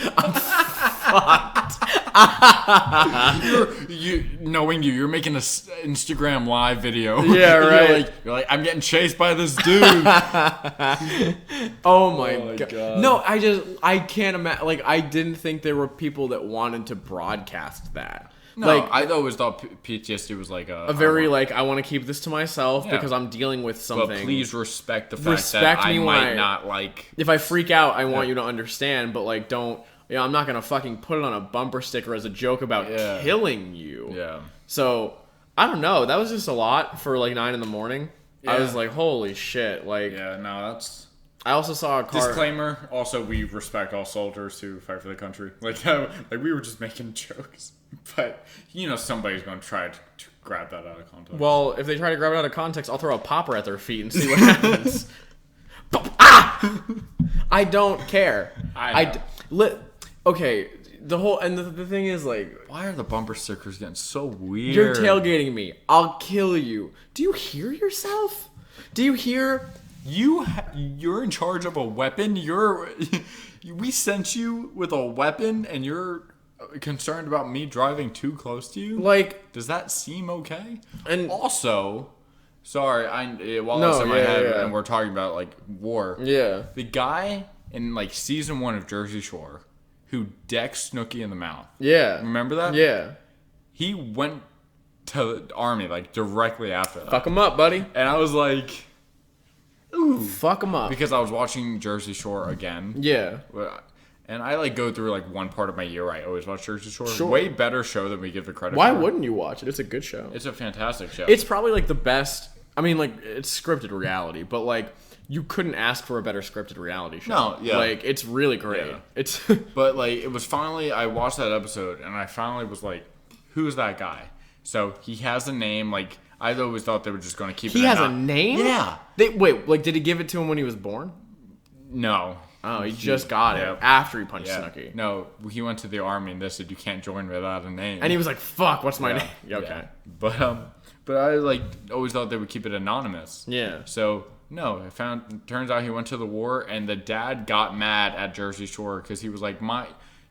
Knowing you're making a Instagram live video. Yeah, And right. You're like, I'm getting chased by this dude. Oh my my god. God. No, I can't imagine. Like, I didn't think there were people that wanted to broadcast that. No, like, I always thought PTSD was like a very like, I want to keep this to myself Yeah. because I'm dealing with something. But please respect the fact Respect that I me when might I- not like. If I freak out, I want you to understand, but like, don't. You know, I'm not gonna fucking put it on a bumper sticker as a joke about Yeah. killing you. Yeah. So I don't know. That was just a lot for like 9 a.m. I Yeah. was like, holy shit! Like, Yeah, no, that's. I also saw a car. Disclaimer, also, we respect all soldiers who fight for the country. Like we were just making jokes. But, you know, somebody's going to try to grab that out of context. Well, if they try to grab it out of context, I'll throw a popper at their feet and see what happens. Ah! I don't care. Okay, the whole and the thing is like, Why are the bumper stickers getting so weird? you're tailgating me. I'll kill you. Do you hear yourself? Do you hear? You're in charge of a weapon. We sent you with a weapon, and you're concerned about me driving too close to you. Like, Does that seem okay? And- also, sorry, while No, it's in my yeah, head, yeah. and we're talking about like war. yeah. The guy in like season 1 of Jersey Shore who decked Snooki in the mouth. Yeah. Remember that? Yeah. He went to the army like directly after that. Fuck him up, buddy. And I was like, Fuck him up. because I was watching Jersey Shore again. Yeah. And I like go through like one part of my year where I always watch Jersey Shore. Sure. Way better show than we give the credit Why for. wouldn't you watch it? It's a good show. It's a fantastic show. It's probably like the best. I mean, like, it's scripted reality, but like, you couldn't ask for a better scripted reality show. No, yeah. Like, it's really great. Yeah. It's But like it was finally I watched that episode and I finally was like, who's that guy? So he has a name. Like, I always thought they were just going to keep it. He has a name? Yeah. Wait, like, did he give it to him when he was born? No. Oh, he just got it after he punched Snooki. No, he went to the army and they said you can't join without a name. And he was like, "Fuck, what's my name?" Okay. Yeah. But I like always thought they would keep it anonymous. Yeah. So no, turns out he went to the war, and the dad got mad at Jersey Shore because he was like,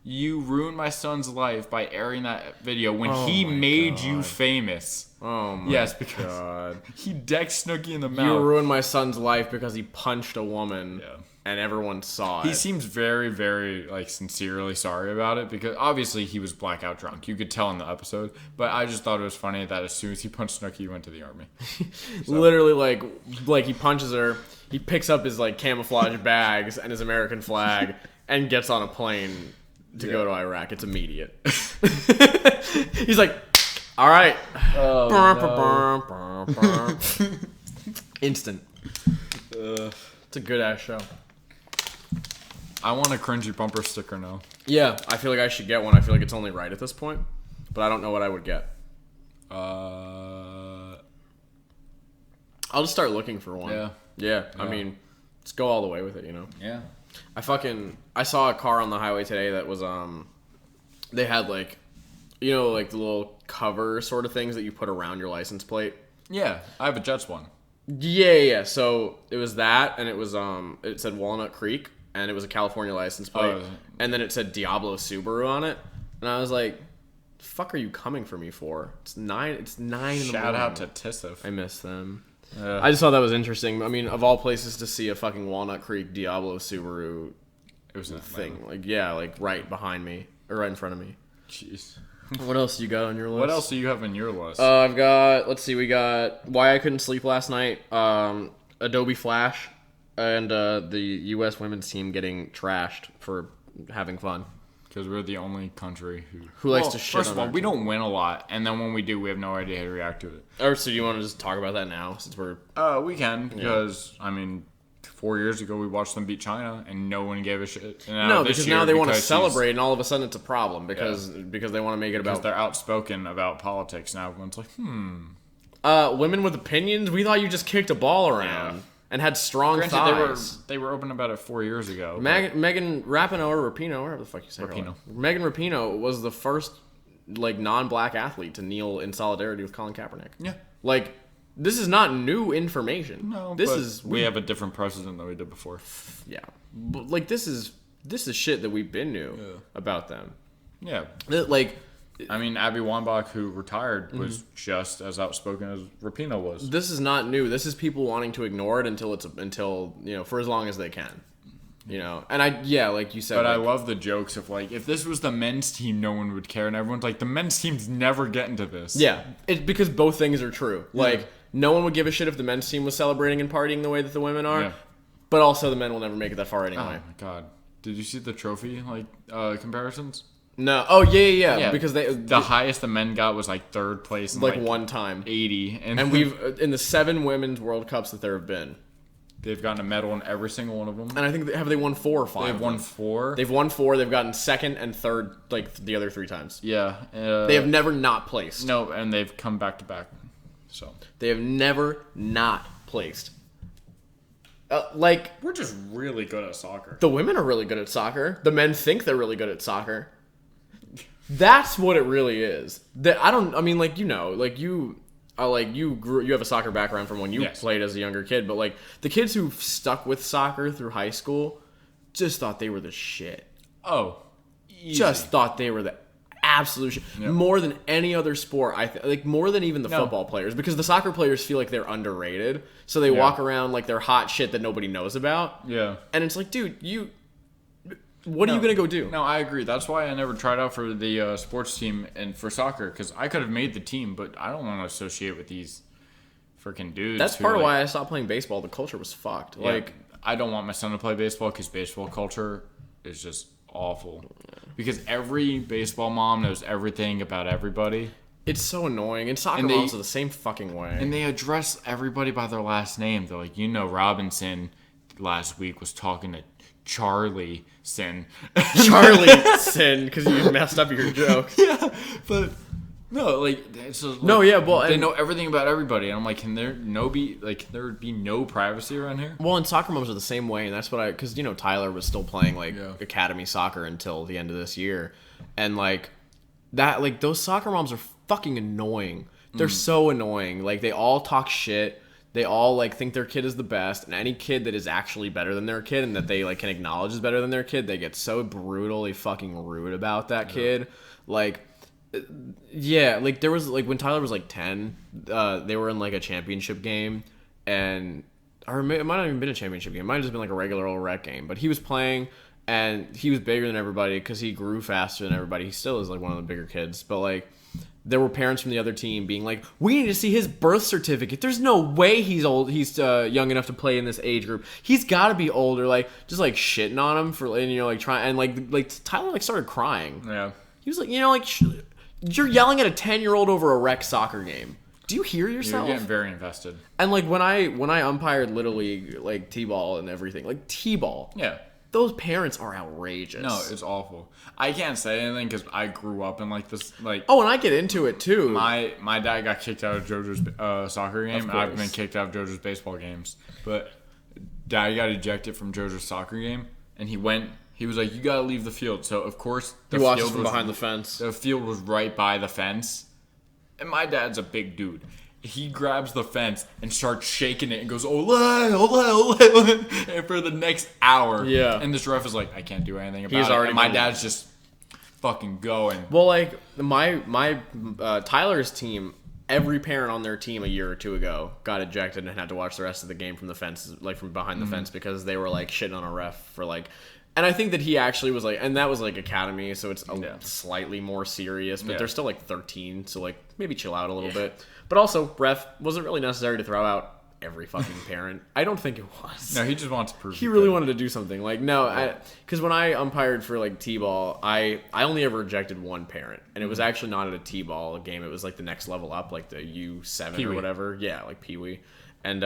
you ruined my son's life by airing that video when he made you famous. Oh my yes, because God. He decked Snooki in the mouth. You ruined my son's life because he punched a woman. Yeah. And everyone saw it. He seems very, very, like, sincerely sorry about it because obviously he was blackout drunk. You could tell in the episode. But I just thought it was funny that as soon as he punched Snooki, he went to the army. Literally, like he punches her, he picks up his, like, camouflage bags and his American flag and gets on a plane to go to Iraq. It's immediate. He's like, all right. Instant. It's a good-ass show. I want a cringy bumper sticker now. Yeah, I feel like I should get one. I feel like it's only right at this point, but I don't know what I would get. I'll just start looking for one. Yeah. I mean, let's go all the way with it, you know? Yeah. I saw a car on the highway today that was, they had, like, you know, like the little cover sort of things that you put around your license plate. Yeah, I have a Jets one. Yeah. So it was that, and it was, it said Walnut Creek. And it was a California license plate. And then it said Diablo Subaru on it. And I was like, the fuck are you coming for me for? It's 9 in the morning. Shout out to Tissif. I miss them. I just thought that was interesting. I mean, of all places to see a fucking Walnut Creek Diablo Subaru it was a thing. Like, yeah, like right behind me. Or right in front of me. Jeez. What else you got on your list? What else do you have on your list? I've got, let's see, we got Why I Couldn't Sleep Last Night, Adobe Flash, and the U.S. women's team getting trashed for having fun. Because we're the only country who likes to shit. First of all, we don't win a lot, and then when we do, we have no idea how to react to it. Or so you want to just talk about that now, since we're... We can, because, I mean, 4 years ago we watched them beat China, and no one gave a shit. No, because now they want to celebrate, and all of a sudden it's a problem, because they want to make it about... Because they're outspoken about politics, now everyone's like, women with opinions? We thought you just kicked a ball around. Yeah. And had strong thighs. They were open about it 4 years ago. Megan Rapinoe or Rapinoe, whatever the fuck you say. Rapinoe. Megan Rapinoe was the first like non-black athlete to kneel in solidarity with Colin Kaepernick. Yeah. Like, this is not new information. No, we have a different precedent than we did before. Yeah. But, like, this is shit that we've been new about them. Yeah. Like, I mean, Abby Wambach, who retired, was just as outspoken as Rapinoe was. This is not new. This is people wanting to ignore it until you know, for as long as they can. You know, and like you said. But I love the jokes of like, if this was the men's team, no one would care, and everyone's like, the men's team's never getting to this. Yeah, it's because both things are true. Like, no one would give a shit if the men's team was celebrating and partying the way that the women are. Yeah. But also, the men will never make it that far anyway. Oh my god! Did you see the trophy comparisons? No. Oh yeah. Because the highest the men got was like third place, in like one time, 80, and we've in the 7 women's World Cups that there have been, they've gotten a medal in every single one of them. And I think have they won 4 or 5? They've won 4. They've won 4. They've gotten second and third like the other 3 times. Yeah. They have never not placed. No, and they've come back to back. So they have never not placed. Like, we're just really good at soccer. The women are really good at soccer. The men think they're really good at soccer. That's what it really is. You have a soccer background from when you played as a younger kid, but like the kids who stuck with soccer through high school just thought they were the shit. Oh, easy. Just thought they were the absolute shit. Yep. More than any other sport, more than even the football players, because the soccer players feel like they're underrated, so they walk around like they're hot shit that nobody knows about. Yeah, and it's like, dude, What are you going to go do? No, I agree. That's why I never tried out for the sports team and for soccer, because I could have made the team, but I don't want to associate with these freaking dudes. That's part of why I stopped playing baseball. The culture was fucked. Yeah, like, I don't want my son to play baseball because baseball culture is just awful. Because every baseball mom knows everything about everybody. It's so annoying. And soccer moms are the same fucking way. And they address everybody by their last name. They're like, Robinson last week was talking to Charlie Sin. Charlie Sin, because you messed up your joke. Yeah, but No, like it's just, like, No, yeah, well, they and- know everything about everybody, and I'm like, can there be no privacy around here? Well, and soccer moms are the same way, and that's what because Tyler was still playing like Yeah. academy soccer until the end of this year, and like that, like those soccer moms are fucking annoying. They're so annoying. Like they all talk shit. They all like think their kid is the best, and any kid that is actually better than their kid and that they like can acknowledge is better than their kid, they get so brutally fucking rude about that kid. Like, yeah, like there was like when Tyler was like 10, they were in like a championship game, and or it might not even been a championship game. It might have just been like a regular old rec game, but he was playing. And he was bigger than everybody because he grew faster than everybody. He still is like one of the bigger kids, but like there were parents from the other team being like, "We need to see his birth certificate. There's no way he's old. He's young enough to play in this age group. He's got to be older." Like just like shitting on him for, and like trying, and like Tyler like started crying. Yeah. He was like, you're yelling at a 10-year-old over a rec soccer game. Do you hear yourself? You're getting very invested. And like when I umpired Little League, like T-ball and everything, like T-ball. Yeah. Those parents are outrageous. No, it's awful. I can't say anything because I grew up in like this. Like, Oh, and I get into it too. my dad got kicked out of JoJo's soccer game, and I've been course. kicked out of JoJo's baseball games. But dad got ejected from JoJo's soccer game, and he was like, "You gotta leave the field." So of course He watches from behind the fence. The field was right by the fence, and my dad's a big dude. He grabs the fence and starts shaking it and goes, "Ole, ole, ole," and for the next hour. Yeah. And this ref is like, "I can't do anything about He's it." already And my been- dad's just fucking going. Well, like my Tyler's team, every parent on their team a year or two ago got ejected and had to watch the rest of the game from the fence, like from behind the fence, because they were like shitting on a ref for like. And I think that he actually was like, and that was like academy, so it's slightly more serious, but they're still like 13, so like maybe chill out a little bit. But also, ref wasn't really necessary to throw out every fucking parent. I don't think it was. No, he just wants to prove He really wanted to do something. Like, no, because when I umpired for like T-ball, I only ever ejected one parent, and it was actually not at a T-ball game. It was like the next level up, like the U7 Pee-wee. or whatever. Yeah, like Pee-wee. And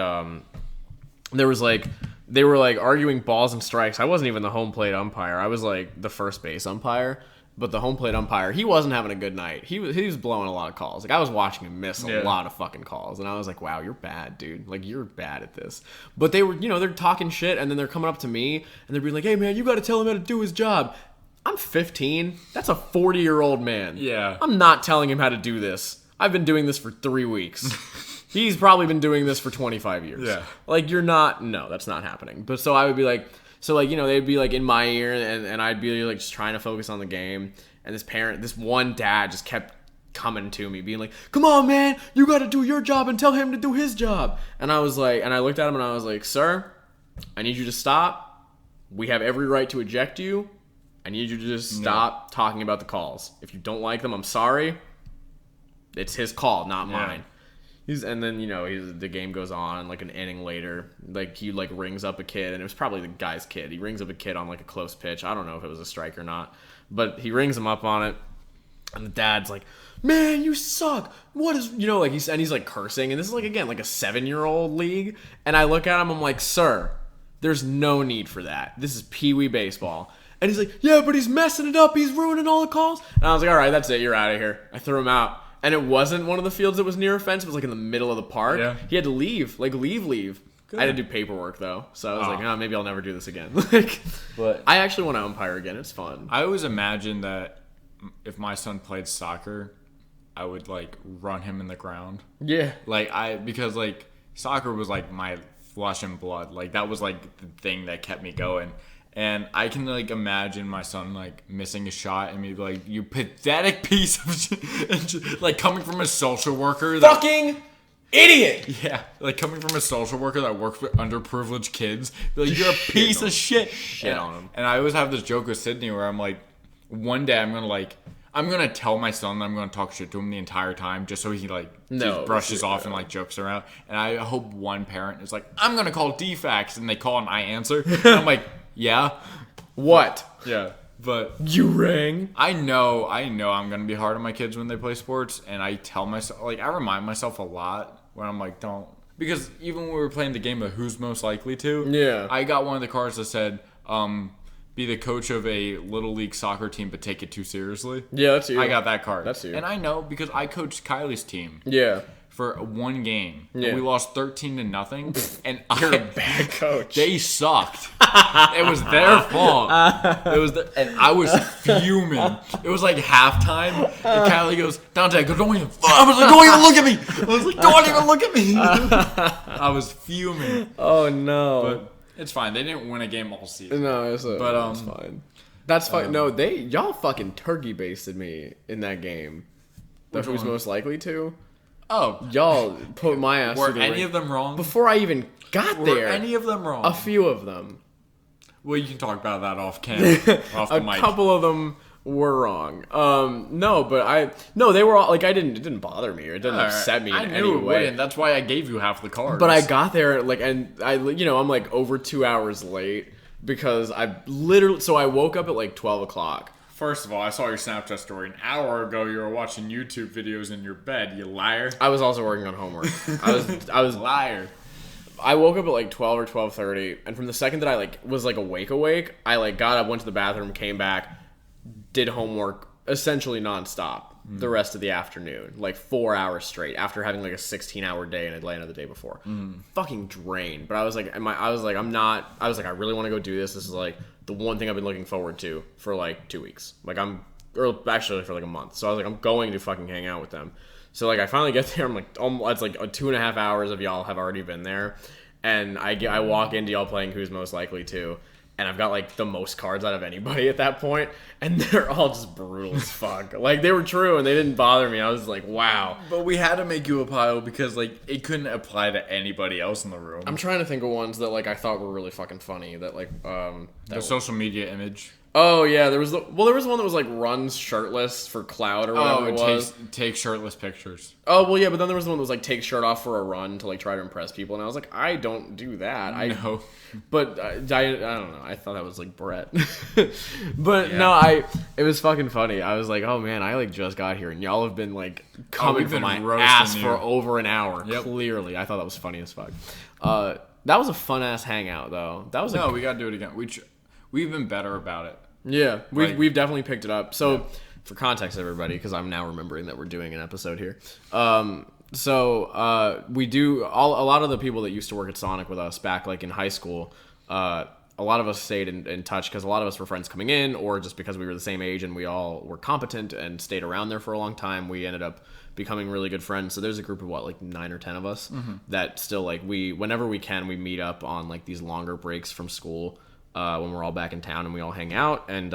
there was like they were like arguing balls and strikes. I wasn't even the home plate umpire. I was like the first base umpire. But the home plate umpire, he wasn't having a good night. He was blowing a lot of calls. Like I was watching him miss a lot of fucking calls, and I was like, "Wow, you're bad, dude. Like you're bad at this." But they were, they're talking shit, and then they're coming up to me, and they're being like, "Hey, man, you got to tell him how to do his job." I'm 15. That's a 40-year-old man. Yeah. I'm not telling him how to do this. I've been doing this for 3 weeks. He's probably been doing this for 25 years. Yeah. Like you're not. No, that's not happening. But so I would be like. So, like, they'd be, like, in my ear, and I'd be, like, just trying to focus on the game. And this one dad just kept coming to me, being like, "Come on, man, you got to do your job and tell him to do his job." And I was like, and I looked at him, and I was like, "Sir, I need you to stop. We have every right to eject you. I need you to just stop talking about the calls. If you don't like them, I'm sorry. It's his call, not mine." And then, the game goes on, and like an inning later, like he like rings up a kid, and it was probably the guy's kid. He rings up a kid on like a close pitch. I don't know if it was a strike or not, but he rings him up on it, and the dad's like, "Man, you suck. What is," like he's like cursing, and this is like, again, like a 7-year-old league. And I look at him, I'm like, "Sir, there's no need for that. This is Pee-wee baseball." And he's like, "Yeah, but he's messing it up. He's ruining all the calls." And I was like, "All right, that's it. You're out of here." I threw him out. And it wasn't one of the fields that was near a fence. It was like in the middle of the park. Yeah. He had to leave. Like, leave. Good. I had to do paperwork, though. So I was like, maybe I'll never do this again. But I actually want to umpire again. It's fun. I always imagined that if my son played soccer, I would like run him in the ground. Yeah. Because like soccer was like my flesh and blood. Like that was like the thing that kept me going. And I can like imagine my son like missing a shot and me be like, "You pathetic piece of shit." And just, like coming from a social worker that, Fucking idiot! yeah, like coming from a social worker that works with underprivileged kids, be like, "You're a piece of shit." Shit on him. And I always have this joke with Sydney where I'm like, one day I'm gonna tell my son that I'm gonna talk shit to him the entire time just so he like just brushes off and like jokes around. And I hope one parent is like, "I'm gonna call DFAX," and they call and I answer. And I'm like, "Yeah, What? yeah." But You rang? I know I'm gonna be hard on my kids when they play sports, and I tell myself, like, I remind myself a lot when I'm like, don't, because even when we were playing the game of who's most likely to, Yeah. I got one of the cards that said, be the coach of a little league soccer team but take it too seriously. Yeah, that's you. I got that card. That's you. And I know because I coached Kylie's team. Yeah. For one game. Yeah. And we lost 13-0. And You're a bad coach. They sucked. It was their fault. And I was fuming. It was like halftime. And Kylie goes, Dante, don't even. I was like, don't even look at me. I was like, don't even look at me. I was fuming. Oh no. But it's fine. They didn't win a game all season. No, it's fine. That's fine. No, y'all fucking turkey basted me in that game. Who's most likely to? Oh, y'all put my ass. Were any of them wrong? Before I even got there. Were any of them wrong? A few of them. Well, you can talk about that off camera, off the mic. A couple of them were wrong. No, they were all like it didn't bother me or it didn't upset me in any it way. Wouldn't. That's why I gave you half the cards. But I got there and I'm like over 2 hours late because I woke up at like 12 o'clock. First of all, I saw your Snapchat story. An hour ago, you were watching YouTube videos in your bed, you liar. I was also working on homework. I was liar. I woke up at like 12 or 12:30, and from the second that I was awake, I got up, went to the bathroom, came back, did homework essentially nonstop the rest of the afternoon, like 4 hours straight after having like a 16-hour day in Atlanta the day before. Fucking drained. But I was like, I really want to go do this. This is like the one thing I've been looking forward to for like 2 weeks. Actually for like a month. So I was like, I'm going to fucking hang out with them. So like I finally get there. I'm like, it's like 2.5 hours of y'all have already been there, and I walk into y'all playing Who's Most Likely To, and I've got like the most cards out of anybody at that point, and they're all just brutal as fuck. Like they were true and they didn't bother me. I was like, wow. But we had to make you a pile because like it couldn't apply to anybody else in the room. I'm trying to think of ones that like I thought were really fucking funny. That like the social media image. Oh yeah, there was one that was like runs shirtless for cloud or whatever it was. Take shirtless pictures. Oh well, yeah, but then there was the one that was like take shirt off for a run to like try to impress people, and I was like, I don't do that. No. But I don't know. I thought that was like Brett. But yeah. No, it was fucking funny. I was like, oh man, I like just got here, and y'all have been like coming for my ass for over an hour. Yep. Clearly, I thought that was funny as fuck. That was a fun ass hangout though. We gotta do it again. We've been better about it. Yeah, we've definitely picked it up. So, for context, everybody, because I'm now remembering that we're doing an episode here. We do a lot of the people that used to work at Sonic with us back like in high school. A lot of us stayed in touch because a lot of us were friends coming in, or just because we were the same age and we all were competent and stayed around there for a long time. We ended up becoming really good friends. So there's a group of like 9 or 10 of us that still like whenever we can, we meet up on like these longer breaks from school. When we're all back in town and we all hang out, and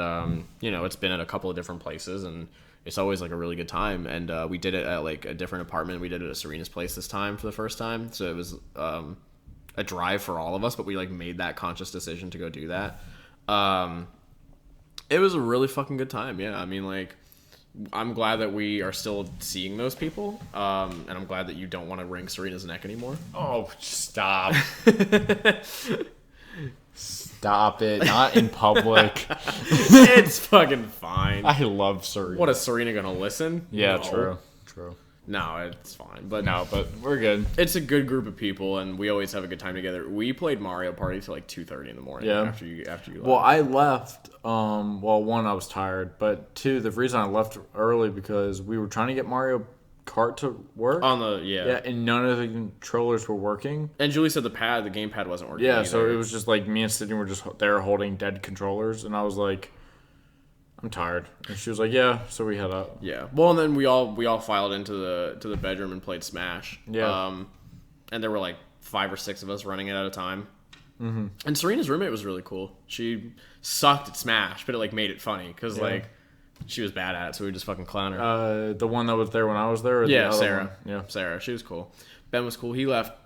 it's been at a couple of different places, and it's always like a really good time. And we did it at like a different apartment. We did it at Serena's place this time for the first time, so it was a drive for all of us, but we like made that conscious decision to go do that. It was a really fucking good time. Yeah, I mean, like, I'm glad that we are still seeing those people, and I'm glad that you don't want to wring Serena's neck anymore. Oh, stop. Stop it. Not in public. It's fucking fine. I love Serena. What, is Serena gonna listen? Yeah, No. True. No, it's fine. But we're good. It's a good group of people, and we always have a good time together. We played Mario Party till like 2:30 in the morning. Yeah. After you left. Well, I left. One, I was tired, but two, the reason I left early because we were trying to get Mario Kart to work and none of the controllers were working. And Julie said the gamepad wasn't working. Yeah, either. so it was just like me and Sydney were just there holding dead controllers, and I was like, I'm tired. And she was like, yeah, so we head up. Yeah. Well, and then we all filed into the bedroom and played Smash. Yeah. And there were like 5 or 6 of us running it at a time. Mm-hmm. And Serena's roommate was really cool. She sucked at Smash, but it like made it funny because like she was bad at it, so we just fucking clown her. The one that was there when I was there? Or yeah, the Sarah. One? Yeah, Sarah. She was cool. Ben was cool. He left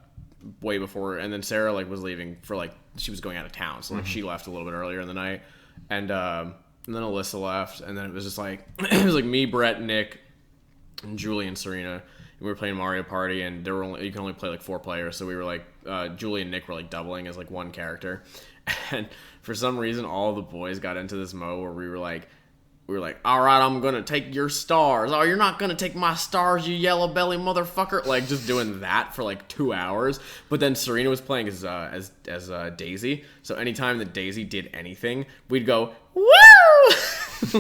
way before, and then Sarah like was leaving for like she was going out of town, so like she left a little bit earlier in the night, and then Alyssa left, and then it was just like it was like me, Brett, Nick, and Julie and Serena. And we were playing Mario Party, and you can only play like 4 players, so we were like Julie and Nick were like doubling as like one character, and for some reason all the boys got into this mode where we were like we were like, all right, I'm gonna take your stars. Oh, you're not gonna take my stars, you yellow belly motherfucker. Like, just doing that for like 2 hours. But then Serena was playing as Daisy. So anytime that Daisy did anything, we'd go, woo!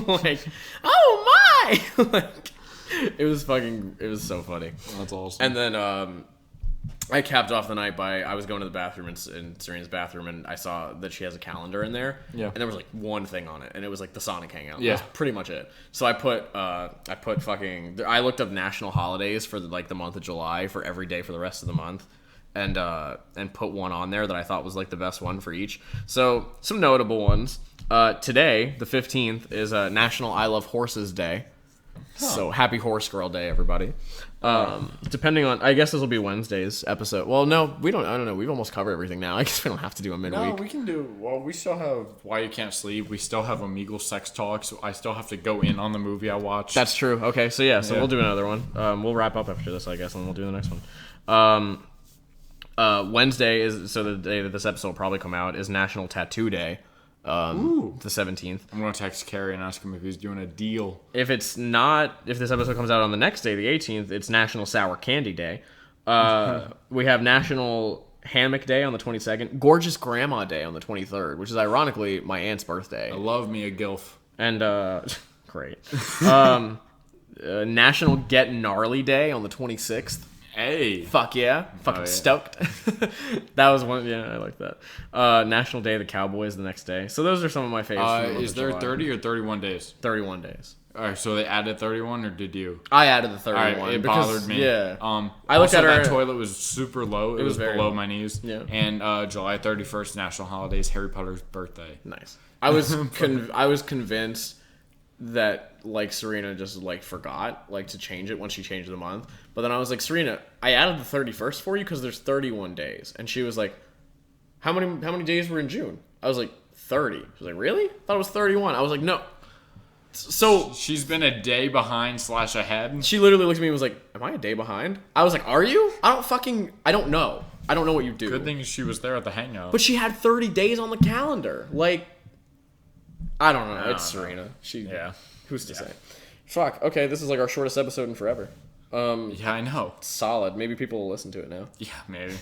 Like, oh my! Like, it was so funny. That's awesome. And then I capped off the night by I was going to the bathroom in Serena's bathroom, and I saw that she has a calendar in there. Yeah. And there was like one thing on it, and it was like the Sonic Hangout. Yeah. That's pretty much it. So I looked up national holidays for the month of July for every day for the rest of the month, and put one on there that I thought was like the best one for each. So some notable ones. Today, the 15th, is National I Love Horses Day. So happy Horse Girl Day, everybody. Depending on, I guess this will be Wednesday's episode. Well, no, I don't know. We've almost covered everything now. I guess we don't have to do a midweek. No, we can do, well, we still have Why You Can't Sleep. We still have Omegle Sex Talk, so I still have to go in on the movie I watched. That's true. Okay, so yeah, we'll do another one. We'll wrap up after this, I guess, and we'll do the next one. Wednesday is, so the day that this episode will probably come out, is National Tattoo Day. The 17th. I'm going to text Carrie and ask him if he's doing a deal. If this episode comes out on the next day, the 18th, it's National Sour Candy Day. We have National Hammock Day on the 22nd. Gorgeous Grandma Day on the 23rd, which is ironically my aunt's birthday. I love me a gilf. And, great. National Get Gnarly Day on the 26th. Hey. Fuck yeah. Fucking stoked. That was one. Yeah, I like that. National Day of the Cowboys the next day. So those are some of my favorites. Is there 30 or 31 days? 31 days. All right, so they added 31, or did you? I added the 31. All right, it because, bothered me. Yeah. I looked at her. That toilet was super low. It was very below low. my knees. Yeah. And July 31st, National Holiday, is Harry Potter's birthday. Nice. I was convinced that like Serena just like forgot like to change it when she changed the month. But then I was like, Serena, I added the 31st for you because there's 31 days. And she was like, how many days were in June? I was like, 30. She was like, really? I thought it was 31. I was like, no. So she's been a day behind / ahead. She literally looked at me and was like, am I a day behind? I was like, are you? I don't know. I don't know what you do. Good thing she was there at the hangout. But she had 30 days on the calendar. Like, I don't know. It's Serena. Who's to say? Fuck. Okay, this is like our shortest episode in forever. Yeah, I know. Solid. Maybe people will listen to it now. Yeah, maybe.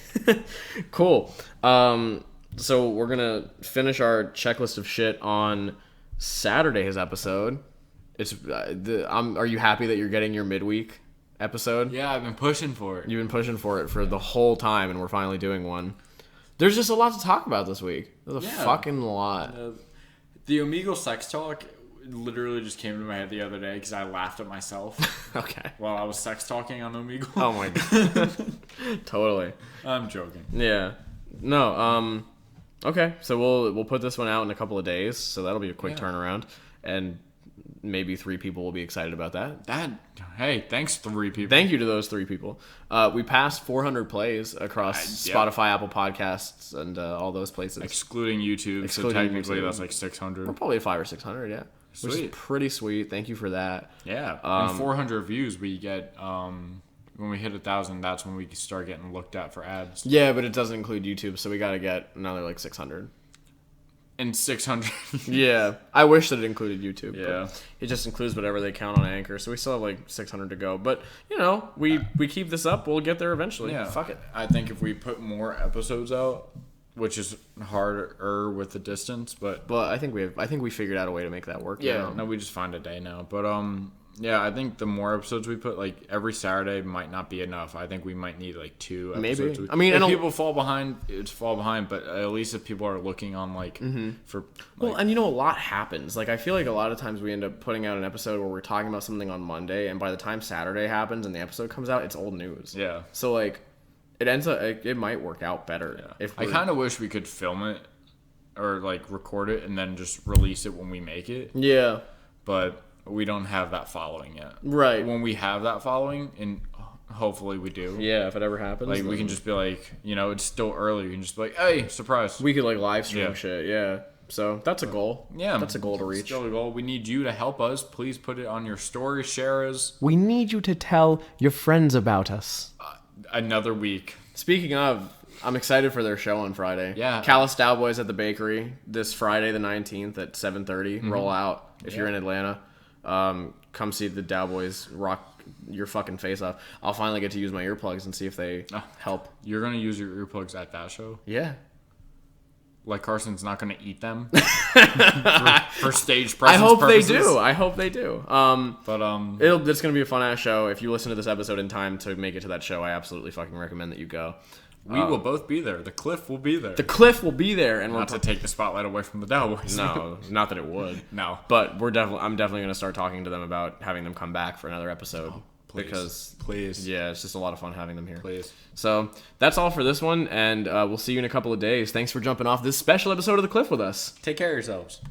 Cool. So we're gonna finish our checklist of shit on Saturday's episode. Are you happy that you're getting your midweek episode? Yeah, I've been pushing for it. You've been pushing for it for the whole time, and we're finally doing one. There's just a lot to talk about this week. There's a fucking lot. The Omegle Sex Talk literally just came to my head the other day because I laughed at myself. Okay. While I was sex talking on Omegle. Oh my god. Totally. I'm joking. Yeah. No. Okay. So we'll put this one out in a couple of days. So that'll be a quick turnaround, and maybe 3 people will be excited about that. Hey, thanks 3 people. Thank you to those 3 people. We passed 400 plays across Spotify, Apple Podcasts, and all those places, excluding YouTube. So technically, that's like 600. We're probably 500 or 600. Yeah. Sweet. Which is pretty sweet. Thank you for that. Yeah. And 400 views we get when we hit 1,000. That's when we start getting looked at for ads. Yeah, but it doesn't include YouTube, so we got to get another like 600. And 600. Yeah. I wish that it included YouTube. Yeah. But it just includes whatever they count on Anchor, so we still have like 600 to go. But, you know, we keep this up, we'll get there eventually. Yeah. Fuck it. I think if we put more episodes out, which is harder with the distance, but I think we figured out a way to make that work. Yeah. No, we just find a day now. But yeah, I think the more episodes we put, like every Saturday might not be enough. I think we might need like 2 episodes. Maybe. I mean, if people fall behind, it's fall behind. But at least if people are looking on for well, and you know, a lot happens. Like I feel like a lot of times we end up putting out an episode where we're talking about something on Monday, and by the time Saturday happens and the episode comes out, it's old news. Yeah. So like, it ends up it might work out better. Yeah. If I kind of wish we could film it or like record it and then just release it when we make it. Yeah. But we don't have that following yet. Right. When we have that following, and hopefully we do. Yeah, if it ever happens. Like, we can just be like, you know, it's still early. You can just be like, hey, surprise. We could, like, live stream shit, yeah. So, that's a goal. Yeah. That's a goal to reach. Still a goal. We need you to help us. Please put it on your story, share us. We need you to tell your friends about us. Another week. Speaking of, I'm excited for their show on Friday. Yeah. Callous Cowboys at the Bakery this Friday the 19th at 7:30. Roll out if you're in Atlanta. come see the Cowboys rock your fucking face off. I'll finally get to use my earplugs and see if they help. You're gonna use your earplugs at that show? Yeah. Like Carson's not gonna eat them for stage presence I hope purposes? they do. I hope they do. But It's gonna be a fun ass show. If you listen to this episode in time to make it to that show, I absolutely fucking recommend that you go. we will both be there. The Cliff will be there. The Cliff will be there, and Not to take the spotlight away from the Cowboys. no, not that it would. No. But I'm definitely gonna start talking to them about having them come back for another episode. Because please. Yeah, it's just a lot of fun having them here. Please. So that's all for this one, and we'll see you in a couple of days. Thanks for jumping off this special episode of The Cliff with us. Take care of yourselves.